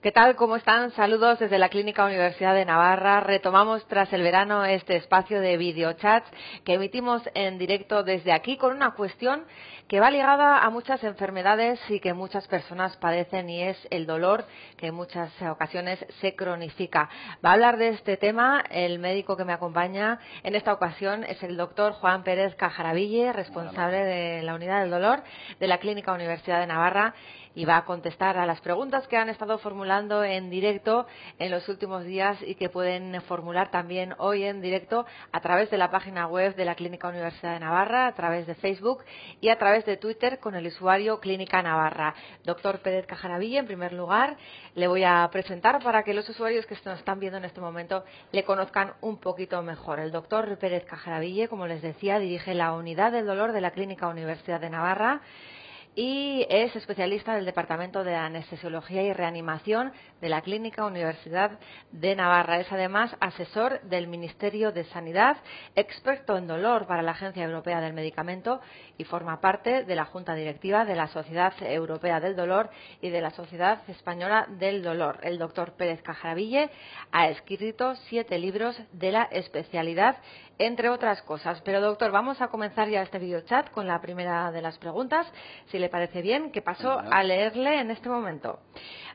¿Qué tal? ¿Cómo están? Saludos desde la Clínica Universidad de Navarra. Retomamos tras el verano este espacio de videochats que emitimos en directo desde aquí con una cuestión que va ligada a muchas enfermedades y que muchas personas padecen, y es el dolor, que en muchas ocasiones se cronifica. Va a hablar de este tema el médico que me acompaña en esta ocasión, es el doctor Juan Pérez Cajaraville, responsable de la unidad del dolor de la Clínica Universidad de Navarra, y va a contestar a las preguntas que han estado formulando en directo en los últimos días y que pueden formular también hoy en directo a través de la página web de la Clínica Universidad de Navarra, a través de Facebook y a través de Twitter con el usuario Clínica Navarra. Doctor Pérez Cajaraville, en primer lugar, le voy a presentar para que los usuarios que nos están viendo en este momento le conozcan un poquito mejor. El doctor Pérez Cajaraville, como les decía, dirige la unidad del dolor de la Clínica Universidad de Navarra y es especialista del Departamento de Anestesiología y Reanimación de la Clínica Universidad de Navarra. Es además asesor del Ministerio de Sanidad, experto en dolor para la Agencia Europea del Medicamento y forma parte de la Junta Directiva de la Sociedad Europea del Dolor y de la Sociedad Española del Dolor. El doctor Pérez Cajaraville ha escrito 7 libros de la especialidad, entre otras cosas. Pero, doctor, vamos a comenzar ya este videochat con la primera de las preguntas, si le parece bien, que paso a leerle en este momento.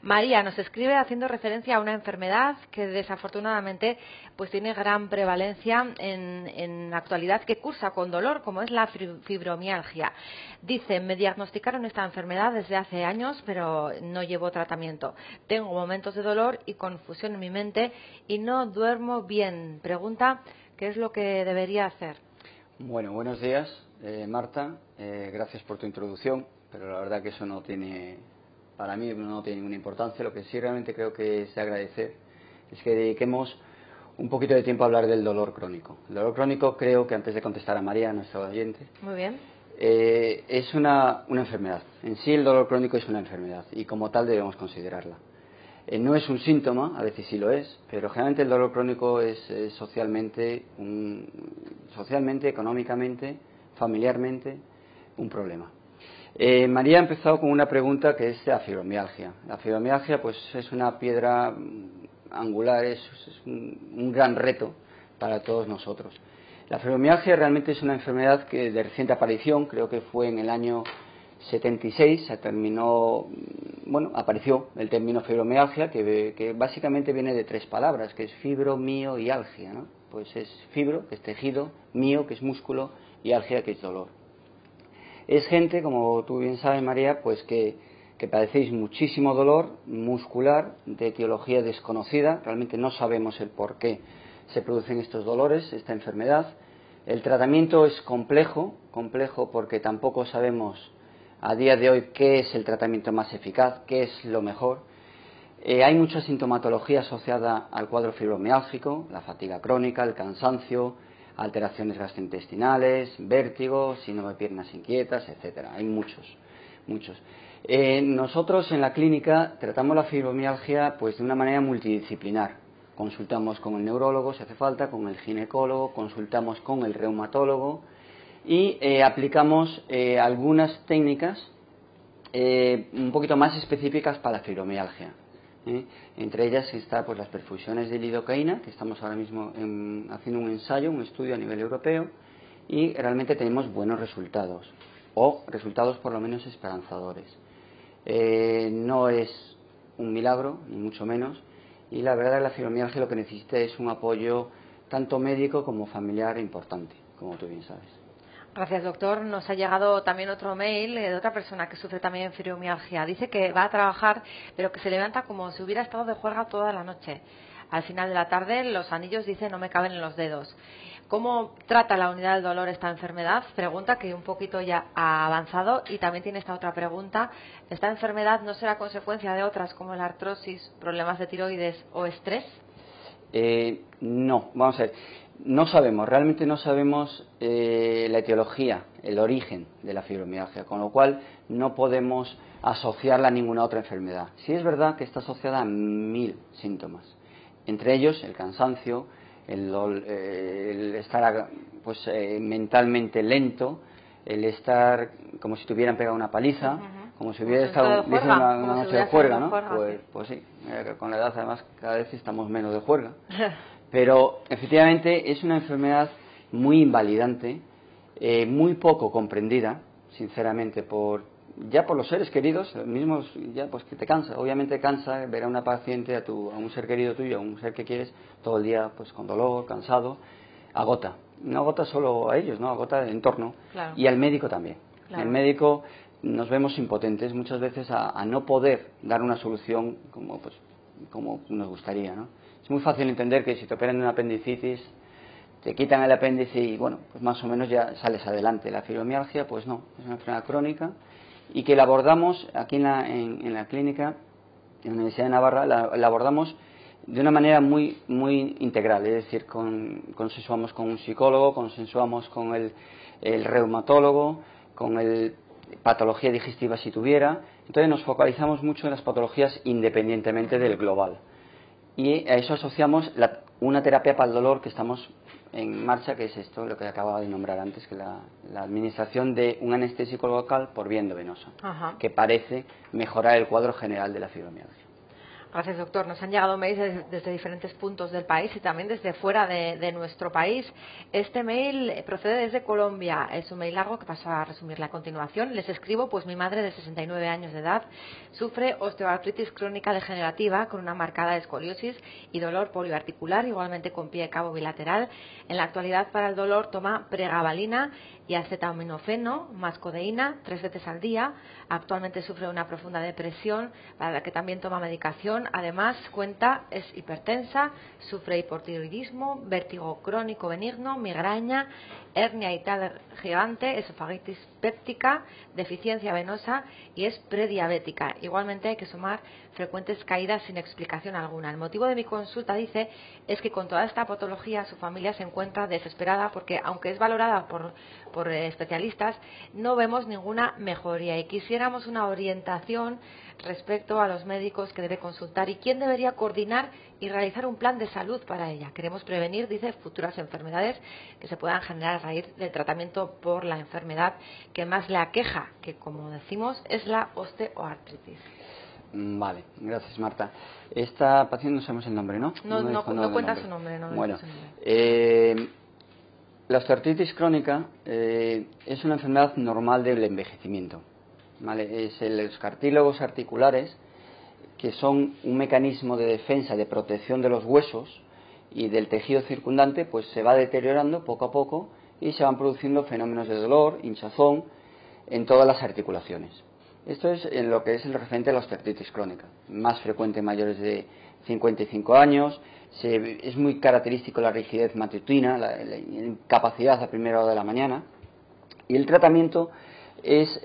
María nos escribe haciendo referencia a una enfermedad que desafortunadamente pues tiene gran prevalencia en la actualidad, que cursa con dolor, como es la fibromialgia. Dice: me diagnosticaron esta enfermedad desde hace años, pero no llevo tratamiento. Tengo momentos de dolor y confusión en mi mente y no duermo bien. Pregunta: ¿qué es lo que debería hacer? Bueno, buenos días, Marta. Gracias por tu introducción, pero la verdad que eso no tiene, para mí no tiene ninguna importancia. Lo que sí realmente creo que es de agradecer es que dediquemos un poquito de tiempo a hablar del dolor crónico. El dolor crónico, creo que antes de contestar a María, nuestra oyente, muy bien, es una enfermedad. En sí el dolor crónico es una enfermedad y como tal debemos considerarla. No es un síntoma, a veces sí lo es, pero generalmente el dolor crónico es socialmente, económicamente, familiarmente, un problema. María ha empezado con una pregunta que es la fibromialgia. La fibromialgia pues es una piedra angular, es un gran reto para todos nosotros. La fibromialgia realmente es una enfermedad que de reciente aparición, creo que fue en el año 76, apareció el término fibromialgia, que básicamente viene de 3 palabras, que es fibro, mio y algia, ¿no? Pues es fibro, que es tejido, mio, que es músculo, y algia, que es dolor. Es gente, como tú bien sabes, María, pues que padecéis muchísimo dolor muscular de etiología desconocida. Realmente no sabemos el por qué se producen estos dolores, esta enfermedad. El tratamiento es complejo porque tampoco sabemos a día de hoy qué es el tratamiento más eficaz, qué es lo mejor. Hay mucha sintomatología asociada al cuadro fibromiálgico: la fatiga crónica, el cansancio, alteraciones gastrointestinales, vértigo, síndrome de piernas inquietas, etcétera. Hay muchos. Nosotros en la clínica tratamos la fibromialgia pues de una manera multidisciplinar. Consultamos con el neurólogo si hace falta, con el ginecólogo, consultamos con el reumatólogo y aplicamos algunas técnicas un poquito más específicas para la fibromialgia. Entre ellas está pues las perfusiones de lidocaína, que estamos ahora mismo haciendo un ensayo, un estudio a nivel europeo, y realmente tenemos buenos resultados, o resultados por lo menos esperanzadores. No es un milagro, ni mucho menos, y la verdad la fibromialgia lo que necesita es un apoyo tanto médico como familiar importante, como tú bien sabes. Gracias, doctor. Nos ha llegado también otro mail de otra persona que sufre también fibromialgia. Dice que va a trabajar, pero que se levanta como si hubiera estado de juerga toda la noche. Al final de la tarde los anillos, dice, no me caben en los dedos. ¿Cómo trata la unidad del dolor esta enfermedad? Pregunta que un poquito ya ha avanzado, y también tiene esta otra pregunta. ¿Esta enfermedad no será consecuencia de otras como la artrosis, problemas de tiroides o estrés? No, vamos a ver. Realmente no sabemos la etiología, el origen de la fibromialgia, con lo cual no podemos asociarla a ninguna otra enfermedad. Sí es verdad que está asociada a 1000 síntomas, entre ellos el cansancio, el estar mentalmente lento, el estar como si tuvieran pegado una paliza, como si hubiera estado una noche de juerga, ¿no? Pues sí, con la edad además cada vez estamos menos de juerga. Pero efectivamente es una enfermedad muy invalidante, muy poco comprendida, sinceramente, por los seres queridos, mismos, ya pues que te cansa. Obviamente cansa ver a una paciente, a un ser querido tuyo, a un ser que quieres, todo el día pues con dolor, cansado, agota. No agota solo a ellos, no, agota el entorno. Claro. Y al médico también. Claro. El médico nos vemos impotentes muchas veces a no poder dar una solución como nos gustaría, ¿no? Es muy fácil entender que si te operan de una apendicitis, te quitan el apéndice y bueno, pues más o menos ya sales adelante. La fibromialgia, pues no, es una enfermedad crónica y que la abordamos aquí en la clínica, en la Universidad de Navarra, la abordamos de una manera muy integral, es decir, consensuamos con un psicólogo, consensuamos con el reumatólogo, con el patología digestiva si tuviera. Entonces nos focalizamos mucho en las patologías independientemente del global. Y a eso asociamos una terapia para el dolor que estamos en marcha, que es esto, lo que acababa de nombrar antes, que la administración de un anestésico local por vía endovenosa, que parece mejorar el cuadro general de la fibromialgia. Gracias, doctor. Nos han llegado mails desde diferentes puntos del país y también desde fuera de nuestro país. Este mail procede desde Colombia. Es un mail largo que paso a resumirle a continuación. Les escribo, pues mi madre de 69 años de edad sufre osteoartritis crónica degenerativa con una marcada escoliosis y dolor poliarticular, igualmente con pie cabo bilateral. En la actualidad, para el dolor toma pregabalina y acetaminofeno más codeína 3 veces al día. Actualmente sufre una profunda depresión para la que también toma medicación. Además, es hipertensa, sufre hipotiroidismo, vértigo crónico benigno, migraña, hernia hiatal gigante, esofagitis péptica, deficiencia venosa y es prediabética. Igualmente hay que sumar frecuentes caídas sin explicación alguna. El motivo de mi consulta, dice, es que con toda esta patología su familia se encuentra desesperada porque, aunque es valorada por especialistas, no vemos ninguna mejoría y quisiéramos una orientación respecto a los médicos que debe consultar y quién debería coordinar y realizar un plan de salud para ella. Queremos prevenir, dice, futuras enfermedades que se puedan generar a raíz del tratamiento por la enfermedad que más le aqueja, que como decimos es la osteoartritis. Vale, gracias Marta. Esta paciente no sabemos el nombre, ¿no? No cuenta su nombre. Bueno, la osteoartritis crónica es una enfermedad normal del envejecimiento. ¿Vale? Los cartílagos articulares, que son un mecanismo de defensa, de protección de los huesos y del tejido circundante, pues se va deteriorando poco a poco y se van produciendo fenómenos de dolor, hinchazón en todas las articulaciones. Esto es en lo que es el referente a la osteoartritis crónica, más frecuente en mayores de 55 años. Es muy característico la rigidez matutina, la incapacidad a primera hora de la mañana, y el tratamiento es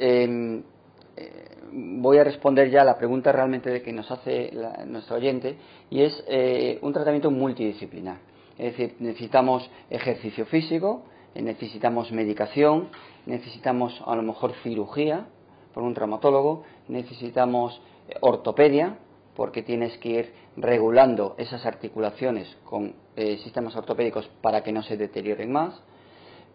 voy a responder ya a la pregunta realmente de que nos hace nuestro oyente, y es un tratamiento multidisciplinar. Es decir, necesitamos ejercicio físico, necesitamos medicación, necesitamos a lo mejor cirugía por un traumatólogo, necesitamos ortopedia, porque tienes que ir regulando esas articulaciones con sistemas ortopédicos para que no se deterioren más.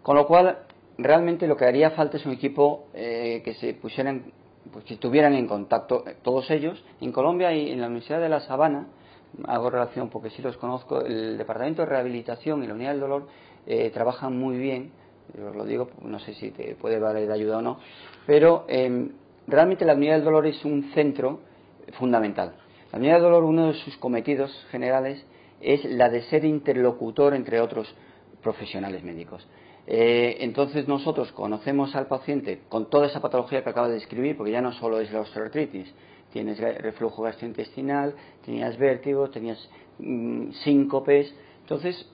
Con lo cual, realmente lo que haría falta es un equipo que se pusieran, pues que estuvieran en contacto todos ellos. En Colombia y en la Universidad de La Sabana, hago relación porque sí los conozco, el Departamento de Rehabilitación y la Unidad del Dolor trabajan muy bien. Os lo digo, no sé si te puede valer de ayuda o no, pero realmente la Unidad del Dolor es un centro fundamental. La Unidad del Dolor, uno de sus cometidos generales es la de ser interlocutor entre otros profesionales médicos. Entonces nosotros conocemos al paciente con toda esa patología que acaba de describir, porque ya no solo es la osteoartritis, tienes reflujo gastrointestinal, tenías vértigo, tenías síncopes. Entonces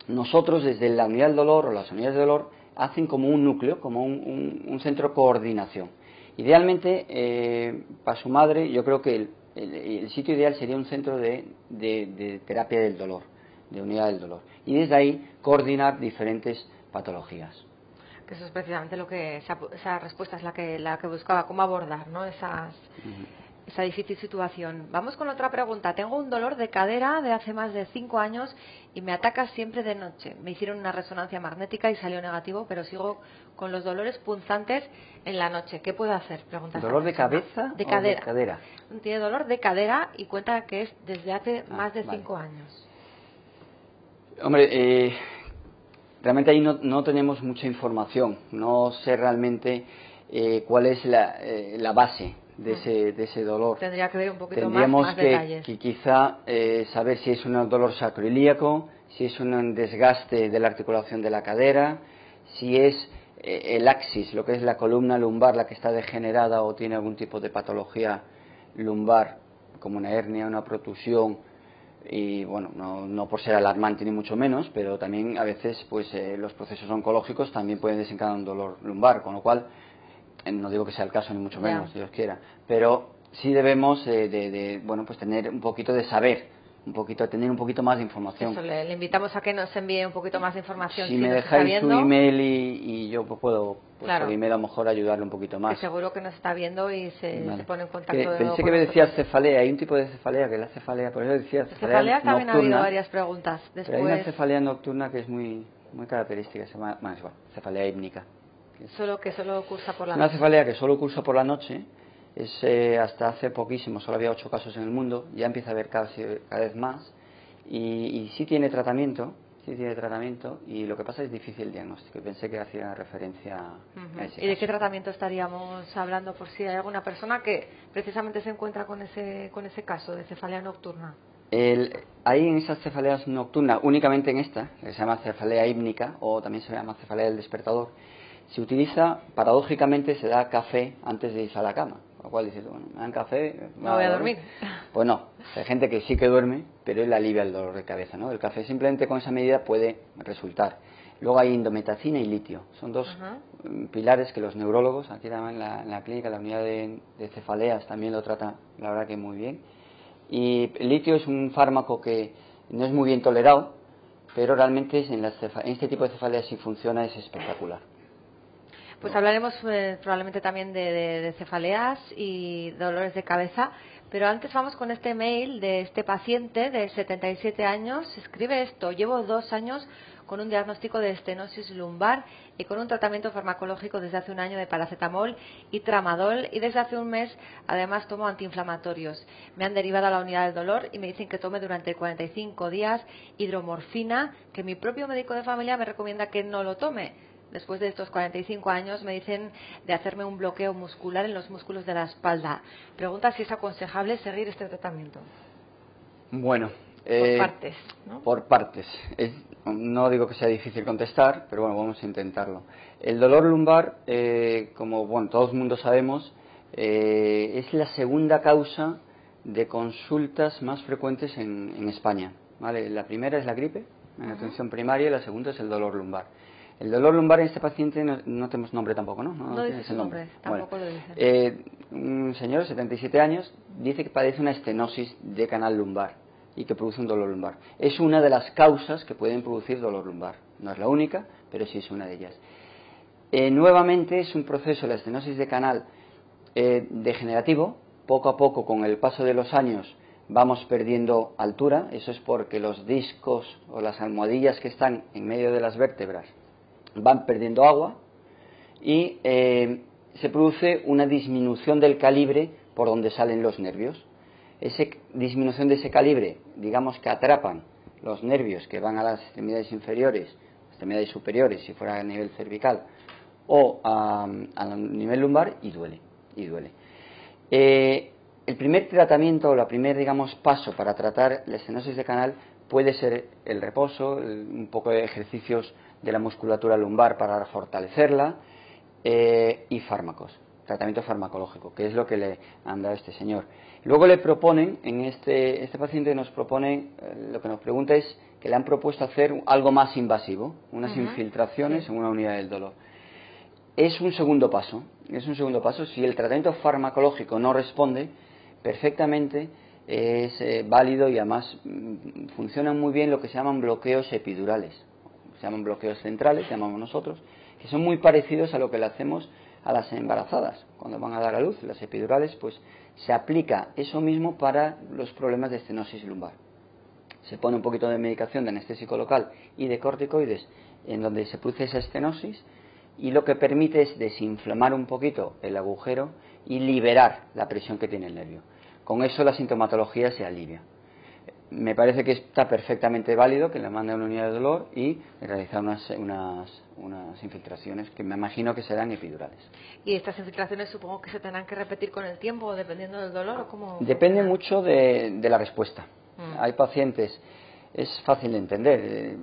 nosotros desde la unidad del dolor o las unidades de dolor hacen como un núcleo, como un centro de coordinación. Idealmente, para su madre, yo creo que el sitio ideal sería un centro de terapia del dolor, de unidad del dolor, y desde ahí coordinar diferentes patologías. Que eso es precisamente lo que esa respuesta es la que buscaba, cómo abordar, ¿no? esa difícil situación. Vamos con otra pregunta. Tengo un dolor de cadera de hace más de 5 años y me ataca siempre de noche. Me hicieron una resonancia magnética y salió negativo, pero sigo con los dolores punzantes en la noche. ¿Qué puedo hacer? Pregunta esta ¿Dolor de persona. cabeza De o cadera. de cadera? Tiene dolor de cadera y cuenta que es desde hace más de vale. 5 años. Hombre, realmente ahí no tenemos mucha información. No sé realmente cuál es la base de ese dolor. Tendría que ver un poquito Tendríamos más detalles. que quizá saber si es un dolor sacroilíaco, si es un desgaste de la articulación de la cadera, si es el axis, lo que es la columna lumbar, la que está degenerada o tiene algún tipo de patología lumbar, como una hernia, una protusión. Y bueno, no por ser alarmante ni mucho menos, pero también a veces pues los procesos oncológicos también pueden desencadenar un dolor lumbar, con lo cual no digo que sea el caso ni mucho menos, si Dios quiera, pero sí debemos bueno, pues tener un poquito de saber, tener un poquito más de información. Eso, le invitamos a que nos envíe un poquito más de información. Si me dejáis su email y yo puedo claro, por email a lo mejor ayudarle un poquito más. Que seguro que nos está viendo y se pone en contacto. Pensé que me decía cefalea, hay un tipo de cefalea que es la cefalea, por eso decía cefalea también nocturna, ha habido varias preguntas. Después... Pero hay una cefalea nocturna que es muy característica, se llama cefalea hípnica. Solo cursa por la noche. Una cefalea que solo cursa por la noche, es hasta hace poquísimo, solo había 8 casos en el mundo, ya empieza a haber cada vez más, y sí tiene tratamiento, y lo que pasa es difícil el diagnóstico. Pensé que hacía referencia a ese ¿Y de caso. qué tratamiento estaríamos hablando por si hay alguna persona que precisamente se encuentra con ese caso de cefalea nocturna? Hay en esas cefaleas nocturnas, únicamente en esta, que se llama cefalea hípnica, o también se llama cefalea del despertador, se utiliza, paradójicamente, se da café antes de irse a la cama. Lo cual dices, bueno, me dan café, no voy a dormir. Pues no, hay gente que sí que duerme, pero él alivia el dolor de cabeza, ¿no? El café simplemente con esa medida puede resultar. Luego hay indometacina y litio, son dos pilares que los neurólogos, aquí también en la clínica, la unidad de cefaleas también lo trata, la verdad que muy bien. Y el litio es un fármaco que no es muy bien tolerado, pero realmente en este tipo de cefaleas, si funciona, es espectacular. Pues hablaremos probablemente también de cefaleas y dolores de cabeza, pero antes vamos con este mail de este paciente de 77 años. Escribe esto: llevo 2 años con un diagnóstico de estenosis lumbar y con un tratamiento farmacológico desde hace 1 año de paracetamol y tramadol, y desde hace 1 mes además tomo antiinflamatorios. Me han derivado a la unidad del dolor y me dicen que tome durante 45 días hidromorfina, que mi propio médico de familia me recomienda que no lo tome. Después de estos 45 años me dicen de hacerme un bloqueo muscular en los músculos de la espalda. Pregunta si es aconsejable seguir este tratamiento. Bueno, por partes, ¿no? Por partes. No digo que sea difícil contestar, pero bueno, vamos a intentarlo. El dolor lumbar, como bueno, todo el mundo sabemos, es la segunda causa de consultas más frecuentes en España, ¿vale? La primera es la gripe, en atención primaria, y la segunda es el dolor lumbar. El dolor lumbar en este paciente no tenemos nombre tampoco, ¿no? No dice su nombre, tampoco bueno, lo dice. Un señor de 77 años dice que padece una estenosis de canal lumbar y que produce un dolor lumbar. Es una de las causas que pueden producir dolor lumbar. No es la única, pero sí es una de ellas. Nuevamente es un proceso, la estenosis de canal, degenerativo. Poco a poco, con el paso de los años, vamos perdiendo altura. Eso es porque los discos o las almohadillas que están en medio de las vértebras van perdiendo agua y se produce una disminución del calibre por donde salen los nervios. Esa disminución de ese calibre, digamos que atrapan los nervios que van a las extremidades inferiores, extremidades superiores, si fuera a nivel cervical, o a nivel lumbar, y duele. El primer tratamiento, o el primer, digamos, paso para tratar la estenosis de canal puede ser el reposo, un poco de ejercicios de la musculatura lumbar para fortalecerla, y fármacos, tratamiento farmacológico, que es lo que le han dado a este señor. Luego le proponen, en este paciente nos propone, lo que nos pregunta es que le han propuesto hacer algo más invasivo, unas infiltraciones en una unidad del dolor. Es un segundo paso. Si el tratamiento farmacológico no responde, perfectamente es válido, y además funcionan muy bien lo que se llaman bloqueos epidurales. Se llaman bloqueos centrales, llamamos nosotros, que son muy parecidos a lo que le hacemos a las embarazadas cuando van a dar a luz, las epidurales, pues se aplica eso mismo para los problemas de estenosis lumbar. Se pone un poquito de medicación de anestésico local y de corticoides en donde se produce esa estenosis, y lo que permite es desinflamar un poquito el agujero y liberar la presión que tiene el nervio. Con eso la sintomatología se alivia. Me parece que está perfectamente válido que le mande una unidad de dolor y realizar unas infiltraciones que me imagino que serán epidurales. ¿Y estas infiltraciones supongo que se tendrán que repetir con el tiempo, dependiendo del dolor, o cómo? Depende mucho de la respuesta. Hay pacientes, es fácil de entender,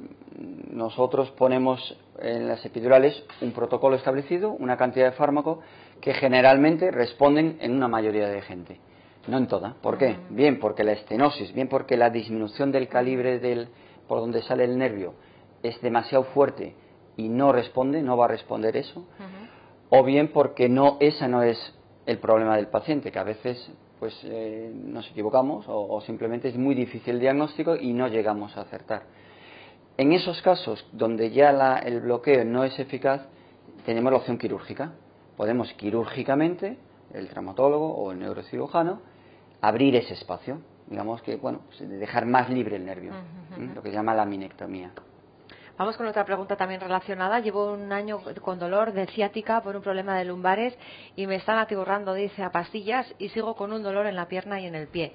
nosotros ponemos en las epidurales un protocolo establecido, una cantidad de fármaco que generalmente responden en una mayoría de gente. No en toda. ¿Por qué? Bien porque la estenosis, bien porque la disminución del calibre por donde sale el nervio es demasiado fuerte y no responde, no va a responder eso, o bien porque ese no es el problema del paciente, que a veces pues nos equivocamos o simplemente es muy difícil el diagnóstico y no llegamos a acertar. En esos casos donde ya el bloqueo no es eficaz, tenemos la opción quirúrgica. Podemos quirúrgicamente, el traumatólogo o el neurocirujano, abrir ese espacio, digamos que, bueno, dejar más libre el nervio, lo que se llama la minectomía. Vamos con otra pregunta también relacionada. Llevo un año con dolor de ciática por un problema de lumbares y me están atiborrando, dice, a pastillas, y sigo con un dolor en la pierna y en el pie.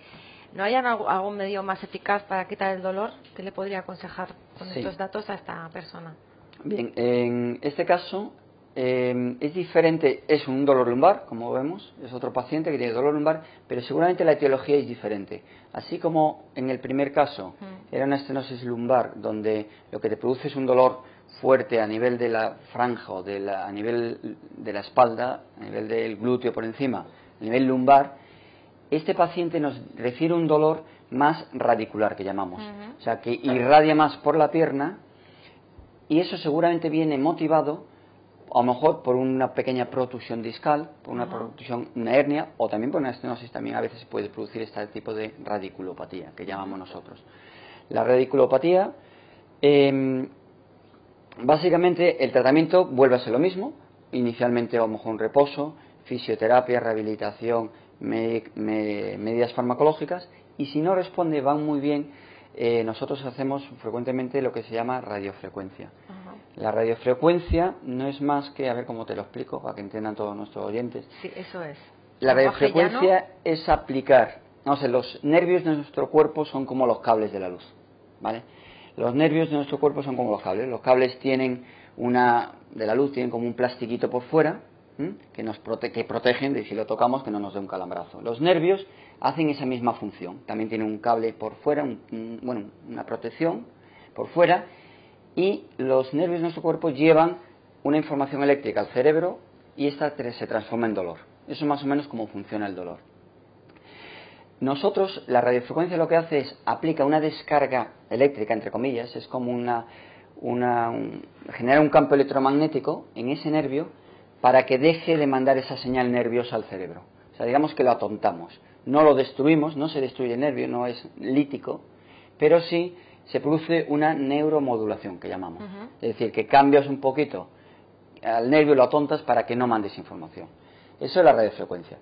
¿No hay algún medio más eficaz para quitar el dolor? ¿Qué le podría aconsejar con estos datos a esta persona? Bien, en este caso es diferente, es un dolor lumbar, como vemos, es otro paciente que tiene dolor lumbar, pero seguramente la etiología es diferente. Así como en el primer caso era una estenosis lumbar, donde lo que te produce es un dolor fuerte a nivel de la franja o a nivel de la espalda, a nivel del glúteo por encima, a nivel lumbar, este paciente nos refiere un dolor más radicular, que llamamos, o sea, que irradia más por la pierna, y eso seguramente viene motivado a lo mejor por una pequeña protusión discal, por una protusión, una hernia, o también por una estenosis. También a veces se puede producir este tipo de radiculopatía, que llamamos nosotros. La radiculopatía, básicamente el tratamiento vuelve a ser lo mismo. Inicialmente a lo mejor un reposo, fisioterapia, rehabilitación, medidas farmacológicas, y si no responde, van muy bien. Nosotros hacemos frecuentemente lo que se llama radiofrecuencia. La radiofrecuencia no es más que, a ver cómo te lo explico para que entiendan todos nuestros oyentes. Sí, eso es. La radiofrecuencia es aplicar, los nervios de nuestro cuerpo son como los cables de la luz, ¿vale? Los nervios de nuestro cuerpo son como los cables. Los cables de la luz tienen como un plastiquito por fuera, que protegen de si lo tocamos que no nos dé un calambrazo. Los nervios hacen esa misma función. También tienen un cable por fuera, una protección por fuera, y los nervios de nuestro cuerpo llevan una información eléctrica al cerebro y esta se transforma en dolor. Eso es más o menos cómo funciona el dolor. Nosotros, la radiofrecuencia lo que hace es aplica una descarga eléctrica, entre comillas, es como genera un campo electromagnético en ese nervio para que deje de mandar esa señal nerviosa al cerebro. O sea, digamos que lo atontamos. No lo destruimos, no se destruye el nervio, no es lítico, pero sí se produce una neuromodulación, que llamamos. Es decir, que cambias un poquito al nervio, lo atontas para que no mandes información. Eso es la radiofrecuencia.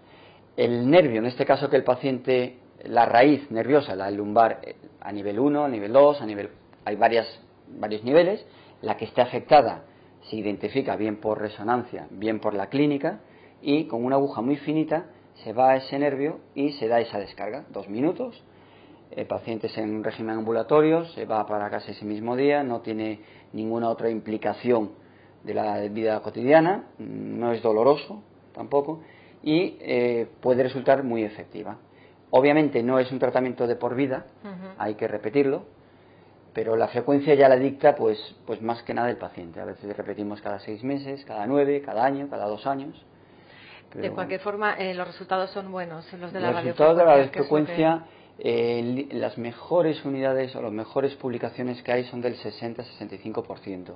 El nervio, en este caso que el paciente, la raíz nerviosa, la lumbar, a nivel 1, a nivel 2, hay varios niveles. La que esté afectada se identifica bien por resonancia, bien por la clínica, y con una aguja muy finita se va a ese nervio y se da esa descarga, 2 minutos. El paciente es en un régimen ambulatorio, se va para casa ese mismo día, no tiene ninguna otra implicación de la vida cotidiana, no es doloroso tampoco, y puede resultar muy efectiva. Obviamente no es un tratamiento de por vida, hay que repetirlo, pero la frecuencia ya la dicta pues más que nada el paciente. A veces repetimos cada 6 meses, cada 9, cada año, cada 2 años. De cualquier forma, los resultados son buenos, los de la radiofrecuencia. Los resultados de la radiofrecuencia, las mejores unidades o las mejores publicaciones que hay son del 60-65%,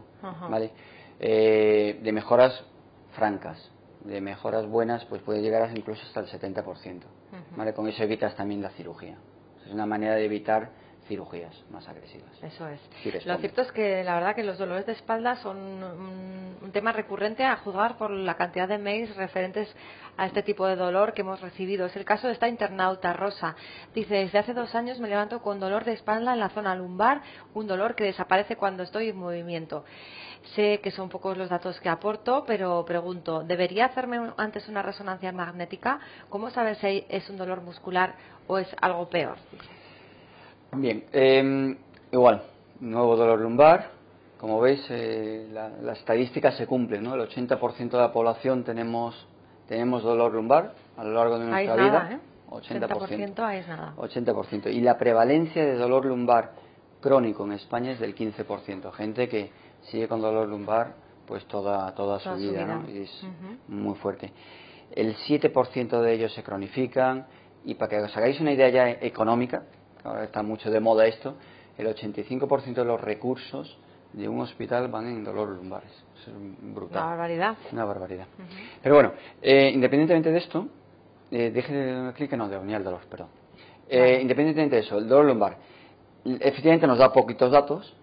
¿vale? De mejoras francas, de mejoras buenas, pues puede llegar incluso hasta el 70%, ¿vale? Con eso evitas también la cirugía. Es una manera de evitar cirugías más agresivas. Eso es. Sí, lo cierto es que la verdad que los dolores de espalda son un tema recurrente a juzgar por la cantidad de mails referentes a este tipo de dolor que hemos recibido. Es el caso de esta internauta Rosa. Dice, desde hace 2 años me levanto con dolor de espalda en la zona lumbar, un dolor que desaparece cuando estoy en movimiento. Sé que son pocos los datos que aporto, pero pregunto, ¿debería hacerme antes una resonancia magnética? ¿Cómo saber si es un dolor muscular o es algo peor? Bien, igual, nuevo dolor lumbar. Como veis, la estadística se cumple, ¿no? El 80% de la población tenemos dolor lumbar a lo largo de nuestra vida. Nada, ¿eh? 80% ahí es nada. 80%. Y la prevalencia de dolor lumbar crónico en España es del 15%. Gente que sigue con dolor lumbar pues toda su vida, ¿no? Y es muy fuerte. El 7% de ellos se cronifican. Y para que os hagáis una idea ya económica, ahora está mucho de moda esto, el 85% de los recursos de un hospital van en dolores lumbares. Eso es brutal. Una barbaridad. Pero bueno, independientemente de esto, deje clic en no, ni el dolor, perdón. Vale. Independientemente de eso, el dolor lumbar, efectivamente nos da poquitos datos.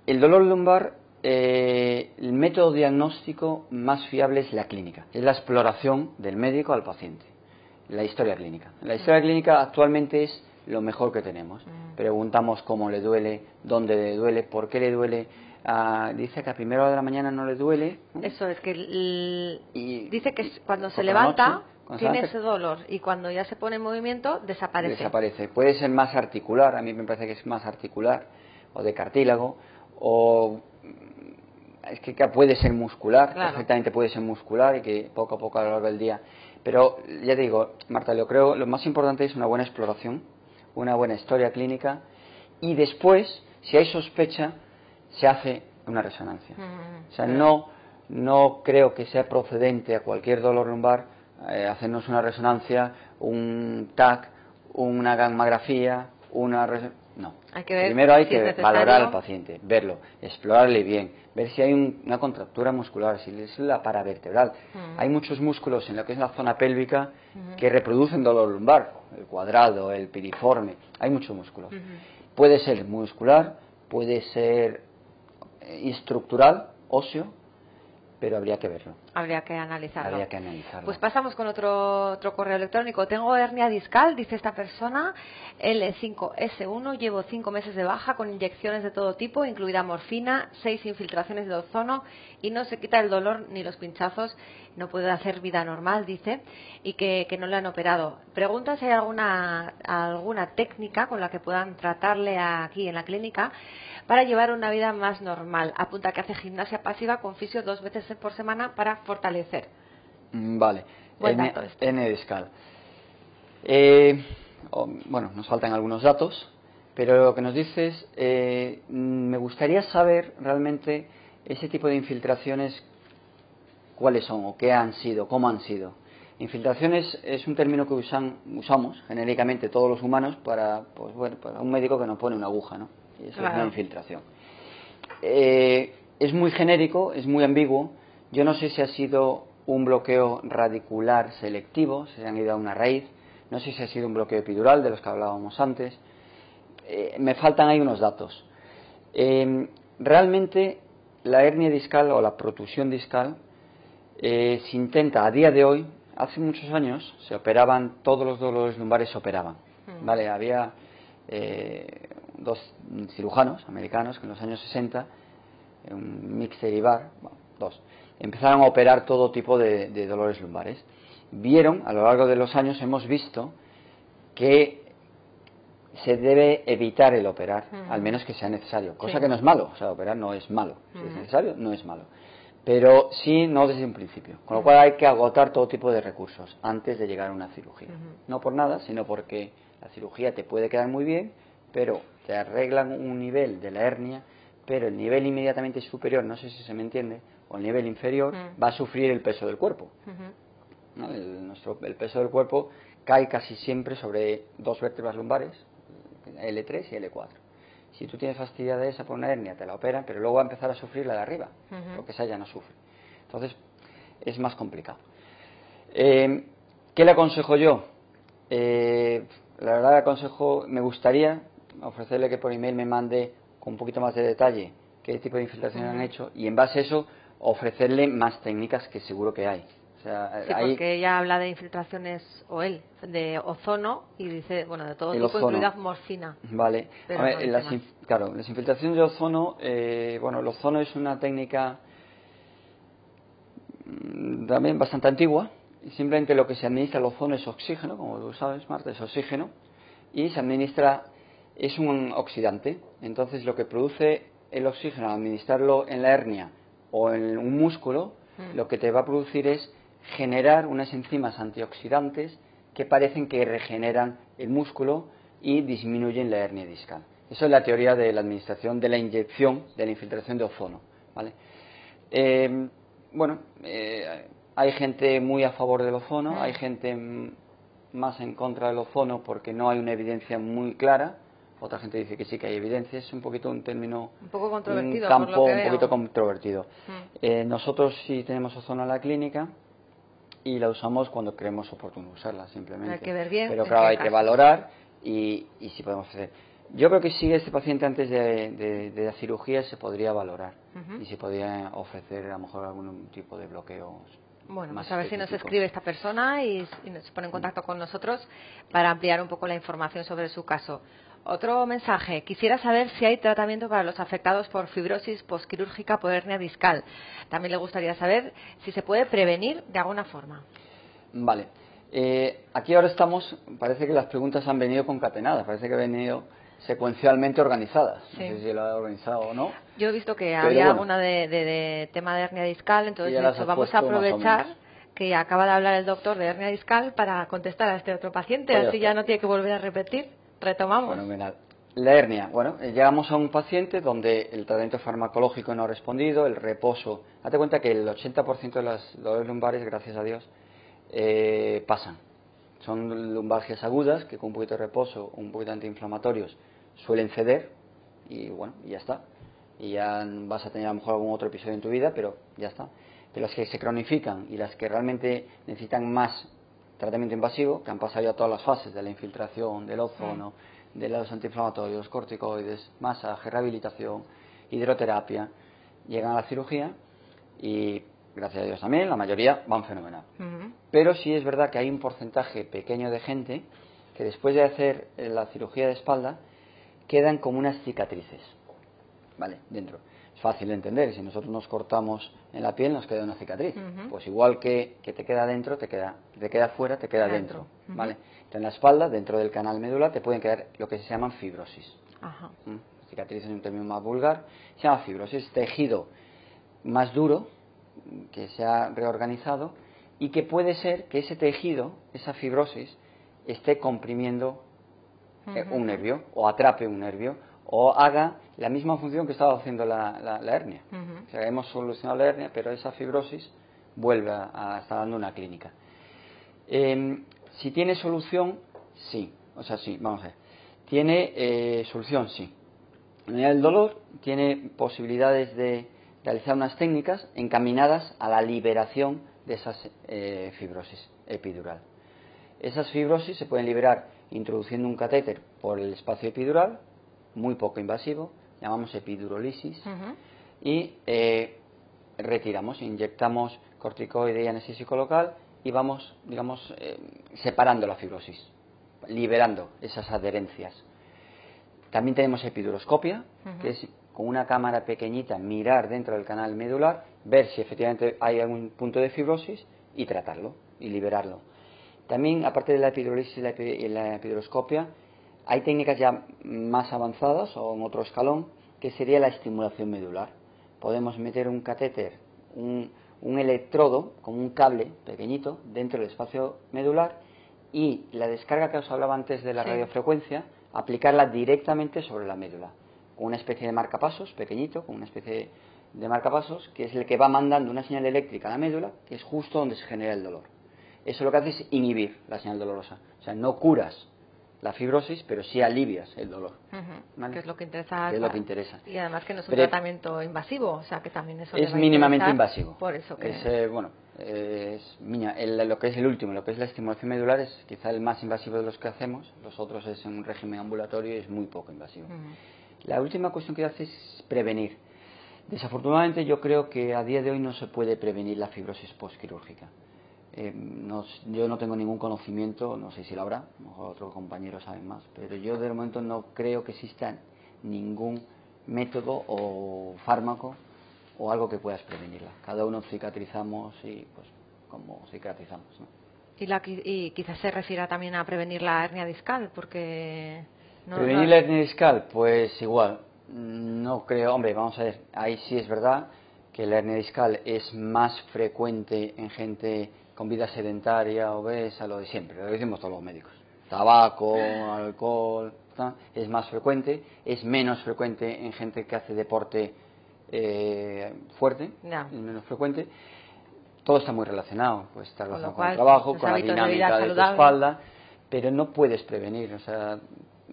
El dolor lumbar, el método diagnóstico más fiable es la clínica, es la exploración del médico al paciente. La historia clínica. La historia clínica actualmente es lo mejor que tenemos. Preguntamos cómo le duele, dónde le duele, por qué le duele. Dice que a primera hora de la mañana no le duele. Eso es que dice que cuando se levanta tiene ese dolor y cuando ya se pone en movimiento desaparece. Puede ser más articular, a mí me parece que es más articular, o de cartílago, o es que puede ser muscular, perfectamente puede ser muscular y que poco a poco a lo largo del día. Pero ya te digo, Marta, lo más importante es una buena exploración, una buena historia clínica y después, si hay sospecha, se hace una resonancia. O sea, no creo que sea procedente a cualquier dolor lumbar hacernos una resonancia, un TAC, una gammagrafía, no. Primero hay que valorar al paciente, verlo, explorarle bien, ver si hay una contractura muscular, si es la paravertebral. Hay muchos músculos en lo que es la zona pélvica que reproducen dolor lumbar, el cuadrado, el piriforme, hay muchos músculos. Puede ser muscular, puede ser estructural, óseo, pero habría que verlo. Habría que analizarlo. Pues pasamos con otro correo electrónico. Tengo hernia discal, dice esta persona, L5S1, llevo 5 meses de baja con inyecciones de todo tipo, incluida morfina, 6 infiltraciones de ozono y no se quita el dolor ni los pinchazos, no puede hacer vida normal, dice, y que no le han operado. Pregunta si hay alguna técnica con la que puedan tratarle aquí en la clínica para llevar una vida más normal. Apunta que hace gimnasia pasiva con fisio 2 veces por semana para fortalecer. Vale. N discal. Bueno, nos faltan algunos datos, pero lo que nos dices, me gustaría saber realmente ese tipo de infiltraciones, cuáles son o qué han sido, cómo han sido. Infiltraciones es un término que usamos genéricamente todos los humanos para un médico que nos pone una aguja, ¿no? Y eso es una infiltración. Es muy genérico, es muy ambiguo. Yo no sé si ha sido un bloqueo radicular selectivo, si se han ido a una raíz. No sé si ha sido un bloqueo epidural, de los que hablábamos antes. Me faltan ahí unos datos. Realmente la hernia discal o la protusión discal se intenta a día de hoy. Hace muchos años se operaban, todos los dolores lumbares se operaban. ¿Vale? Había 2 cirujanos americanos que en los años 60, un Mixter y Barr, empezaron a operar todo tipo de dolores lumbares. Vieron, a lo largo de los años hemos visto que se debe evitar el operar, al menos que sea necesario, cosa que no es malo, o sea, operar no es malo, si es necesario no es malo, pero sí no desde un principio, con lo cual hay que agotar todo tipo de recursos antes de llegar a una cirugía, no por nada, sino porque la cirugía te puede quedar muy bien, pero te arreglan un nivel de la hernia, pero el nivel inmediatamente superior, no sé si se me entiende, o el nivel inferior, va a sufrir el peso del cuerpo. ¿No? El peso del cuerpo cae casi siempre sobre 2 vértebras lumbares, L3 y L4. Si tú tienes fastidiada esa por una hernia, te la operan, pero luego va a empezar a sufrir la de arriba, porque esa ya no sufre. Entonces, es más complicado. ¿Qué le aconsejo yo? La verdad, me gustaría ofrecerle que por email me mande con un poquito más de detalle qué tipo de infiltración han hecho, y en base a eso ofrecerle más técnicas que seguro que hay. O sea, sí, porque ella habla de infiltraciones, o él, de ozono, y dice, bueno, de todo tipo, incluida morfina. Vale. Pero A ver, claro, las infiltraciones de ozono, bueno, el ozono es una técnica también bastante antigua, y simplemente lo que se administra al ozono es oxígeno, como tú sabes, Marta, es oxígeno, y se administra, es un oxidante. Entonces lo que produce el oxígeno al administrarlo en la hernia o en un músculo, lo que te va a producir es generar unas enzimas antioxidantes que parecen que regeneran el músculo y disminuyen la hernia discal. Eso es la teoría de la administración, de la inyección, de la infiltración de ozono, ¿vale? Hay gente muy a favor del ozono, hay gente más en contra del ozono porque no hay una evidencia muy clara. Otra gente dice que sí que hay evidencia. Es un poquito un término, un poco controvertido, un campo por lo que un veo. poquito controvertido. Nosotros sí tenemos ozono en la clínica y la usamos cuando creemos oportuno usarla, simplemente. Hay que ver bien. Pero claro, hay que valorar y si podemos hacer. Yo creo que si este paciente antes de la cirugía se podría valorar y se podría ofrecer a lo mejor algún tipo de bloqueo. Bueno, pues a ver si nos escribe esta persona y nos pone en contacto con nosotros para ampliar un poco la información sobre su caso. Otro mensaje. Quisiera saber si hay tratamiento para los afectados por fibrosis posquirúrgica por hernia discal. También le gustaría saber si se puede prevenir de alguna forma. Vale. Aquí ahora estamos, parece que las preguntas han venido concatenadas, parece que han venido secuencialmente organizadas. Sí. No sé si lo ha organizado o no. Yo he visto que había alguna de tema de hernia discal, entonces de hecho, vamos a aprovechar que acaba de hablar el doctor de hernia discal para contestar a este otro paciente, pues así ya no tiene que volver a repetir. Retomamos. Fenomenal. La hernia. Bueno, llegamos a un paciente donde el tratamiento farmacológico no ha respondido, el reposo. Date cuenta que el 80% de los dolores lumbares, gracias a Dios, pasan. Son lumbalgias agudas que con un poquito de reposo, un poquito de antiinflamatorios, suelen ceder y bueno, y ya está. Y ya vas a tener a lo mejor algún otro episodio en tu vida, pero ya está. Pero las que se cronifican y las que realmente necesitan más tratamiento invasivo, que han pasado ya todas las fases de la infiltración, del ozono, de los antiinflamatorios, corticoides, masaje, rehabilitación, hidroterapia, llegan a la cirugía y gracias a Dios también, la mayoría van fenomenal. Pero sí es verdad que hay un porcentaje pequeño de gente que después de hacer la cirugía de espalda quedan como unas cicatrices, ¿vale? Dentro. Es fácil de entender, si nosotros nos cortamos en la piel nos queda una cicatriz. Pues igual que te queda dentro, te queda fuera, te queda dentro, ¿vale? Entonces, en la espalda, dentro del canal medular, te pueden quedar lo que se llaman fibrosis. Cicatriz es un término más vulgar, se llama fibrosis, tejido más duro que se ha reorganizado y que puede ser que ese tejido, esa fibrosis, esté comprimiendo un nervio o atrape un nervio o haga la misma función que estaba haciendo la hernia. O sea, hemos solucionado la hernia, pero esa fibrosis vuelve a estar dando una clínica. Si tiene solución, sí. O sea, sí, vamos a ver. Tiene solución, sí. El dolor tiene posibilidades de realizar unas técnicas encaminadas a la liberación de esas fibrosis epidural. Esas fibrosis se pueden liberar introduciendo un catéter por el espacio epidural, muy poco invasivo, llamamos epidurolisis, y retiramos, inyectamos corticoide y anestésico local y vamos, digamos, separando la fibrosis, liberando esas adherencias. También tenemos epiduroscopia, que es con una cámara pequeñita mirar dentro del canal medular, ver si efectivamente hay algún punto de fibrosis y tratarlo y liberarlo. También, aparte de la epidurolisis y la epiduroscopia, hay técnicas ya más avanzadas o en otro escalón, que sería la estimulación medular. Podemos meter un catéter, un electrodo, como un cable pequeñito, dentro del espacio medular y la descarga que os hablaba antes de la radiofrecuencia, aplicarla directamente sobre la médula, con una especie de marcapasos pequeñito, con una especie de marcapasos, que es el que va mandando una señal eléctrica a la médula, que es justo donde se genera el dolor. Eso lo que hace es inhibir la señal dolorosa. O sea, no curas la fibrosis, pero sí alivias el dolor. ¿Vale? Que es lo que interesa. Que es lo que interesa. Y además que no es un tratamiento invasivo, o sea que también eso es mínimamente invasivo. Por eso que lo que es el último, lo que es la estimulación medular es quizá el más invasivo de los que hacemos. Los otros es en un régimen ambulatorio y es muy poco invasivo. La última cuestión que hace es prevenir. Desafortunadamente yo creo que a día de hoy no se puede prevenir la fibrosis postquirúrgica. Yo no tengo ningún conocimiento, no sé si lo habrá, a lo mejor otros compañeros saben más, pero yo de momento no creo que exista ningún método o fármaco o algo que puedas prevenirla. Cada uno cicatrizamos y pues como cicatrizamos, ¿no? Y quizás se refiera también a prevenir la hernia discal, porque... Prevenir la hernia discal, pues igual, no creo, hombre, vamos a ver, ahí sí es verdad que la hernia discal es más frecuente en gente con vida sedentaria, obesa, lo de siempre, lo decimos todos los médicos. Tabaco, alcohol, es más frecuente, es menos frecuente en gente que hace deporte fuerte, es menos frecuente. Todo está muy relacionado, pues está relacionado con el trabajo, con la dinámica de tu espalda, pero no puedes prevenir, o sea,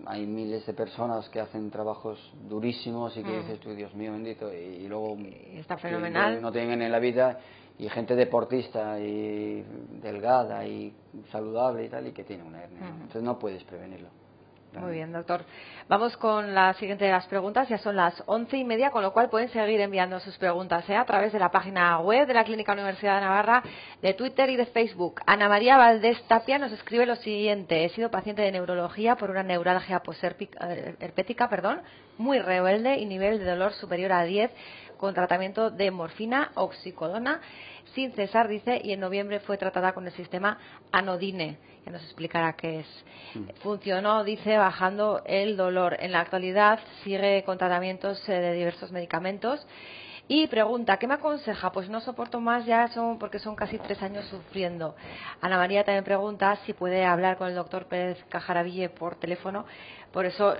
hay miles de personas que hacen trabajos durísimos y que dices tú, Dios mío bendito, y luego está fenomenal. No tienen en la vida, y gente deportista y delgada y saludable y tal, y que tiene una hernia. Entonces no puedes prevenirlo. Muy bien, doctor. Vamos con la siguiente de las preguntas. Ya son las 11:30, con lo cual pueden seguir enviando sus preguntas a través de la página web de la Clínica Universidad de Navarra, de Twitter y de Facebook. Ana María Valdés Tapia nos escribe lo siguiente: he sido paciente de neurología por una neuralgia herpética, muy rebelde y nivel de dolor superior a 10, con tratamiento de morfina, oxicodona, sin cesar, dice, y en noviembre fue tratada con el sistema Anodine. Ya nos explicará qué es. Funcionó, dice, bajando el dolor. En la actualidad sigue con tratamientos de diversos medicamentos. Y pregunta, ¿qué me aconseja? Pues no soporto más ya, porque son casi 3 años sufriendo. Ana María también pregunta si puede hablar con el doctor Pérez Cajaraville por teléfono. Por eso,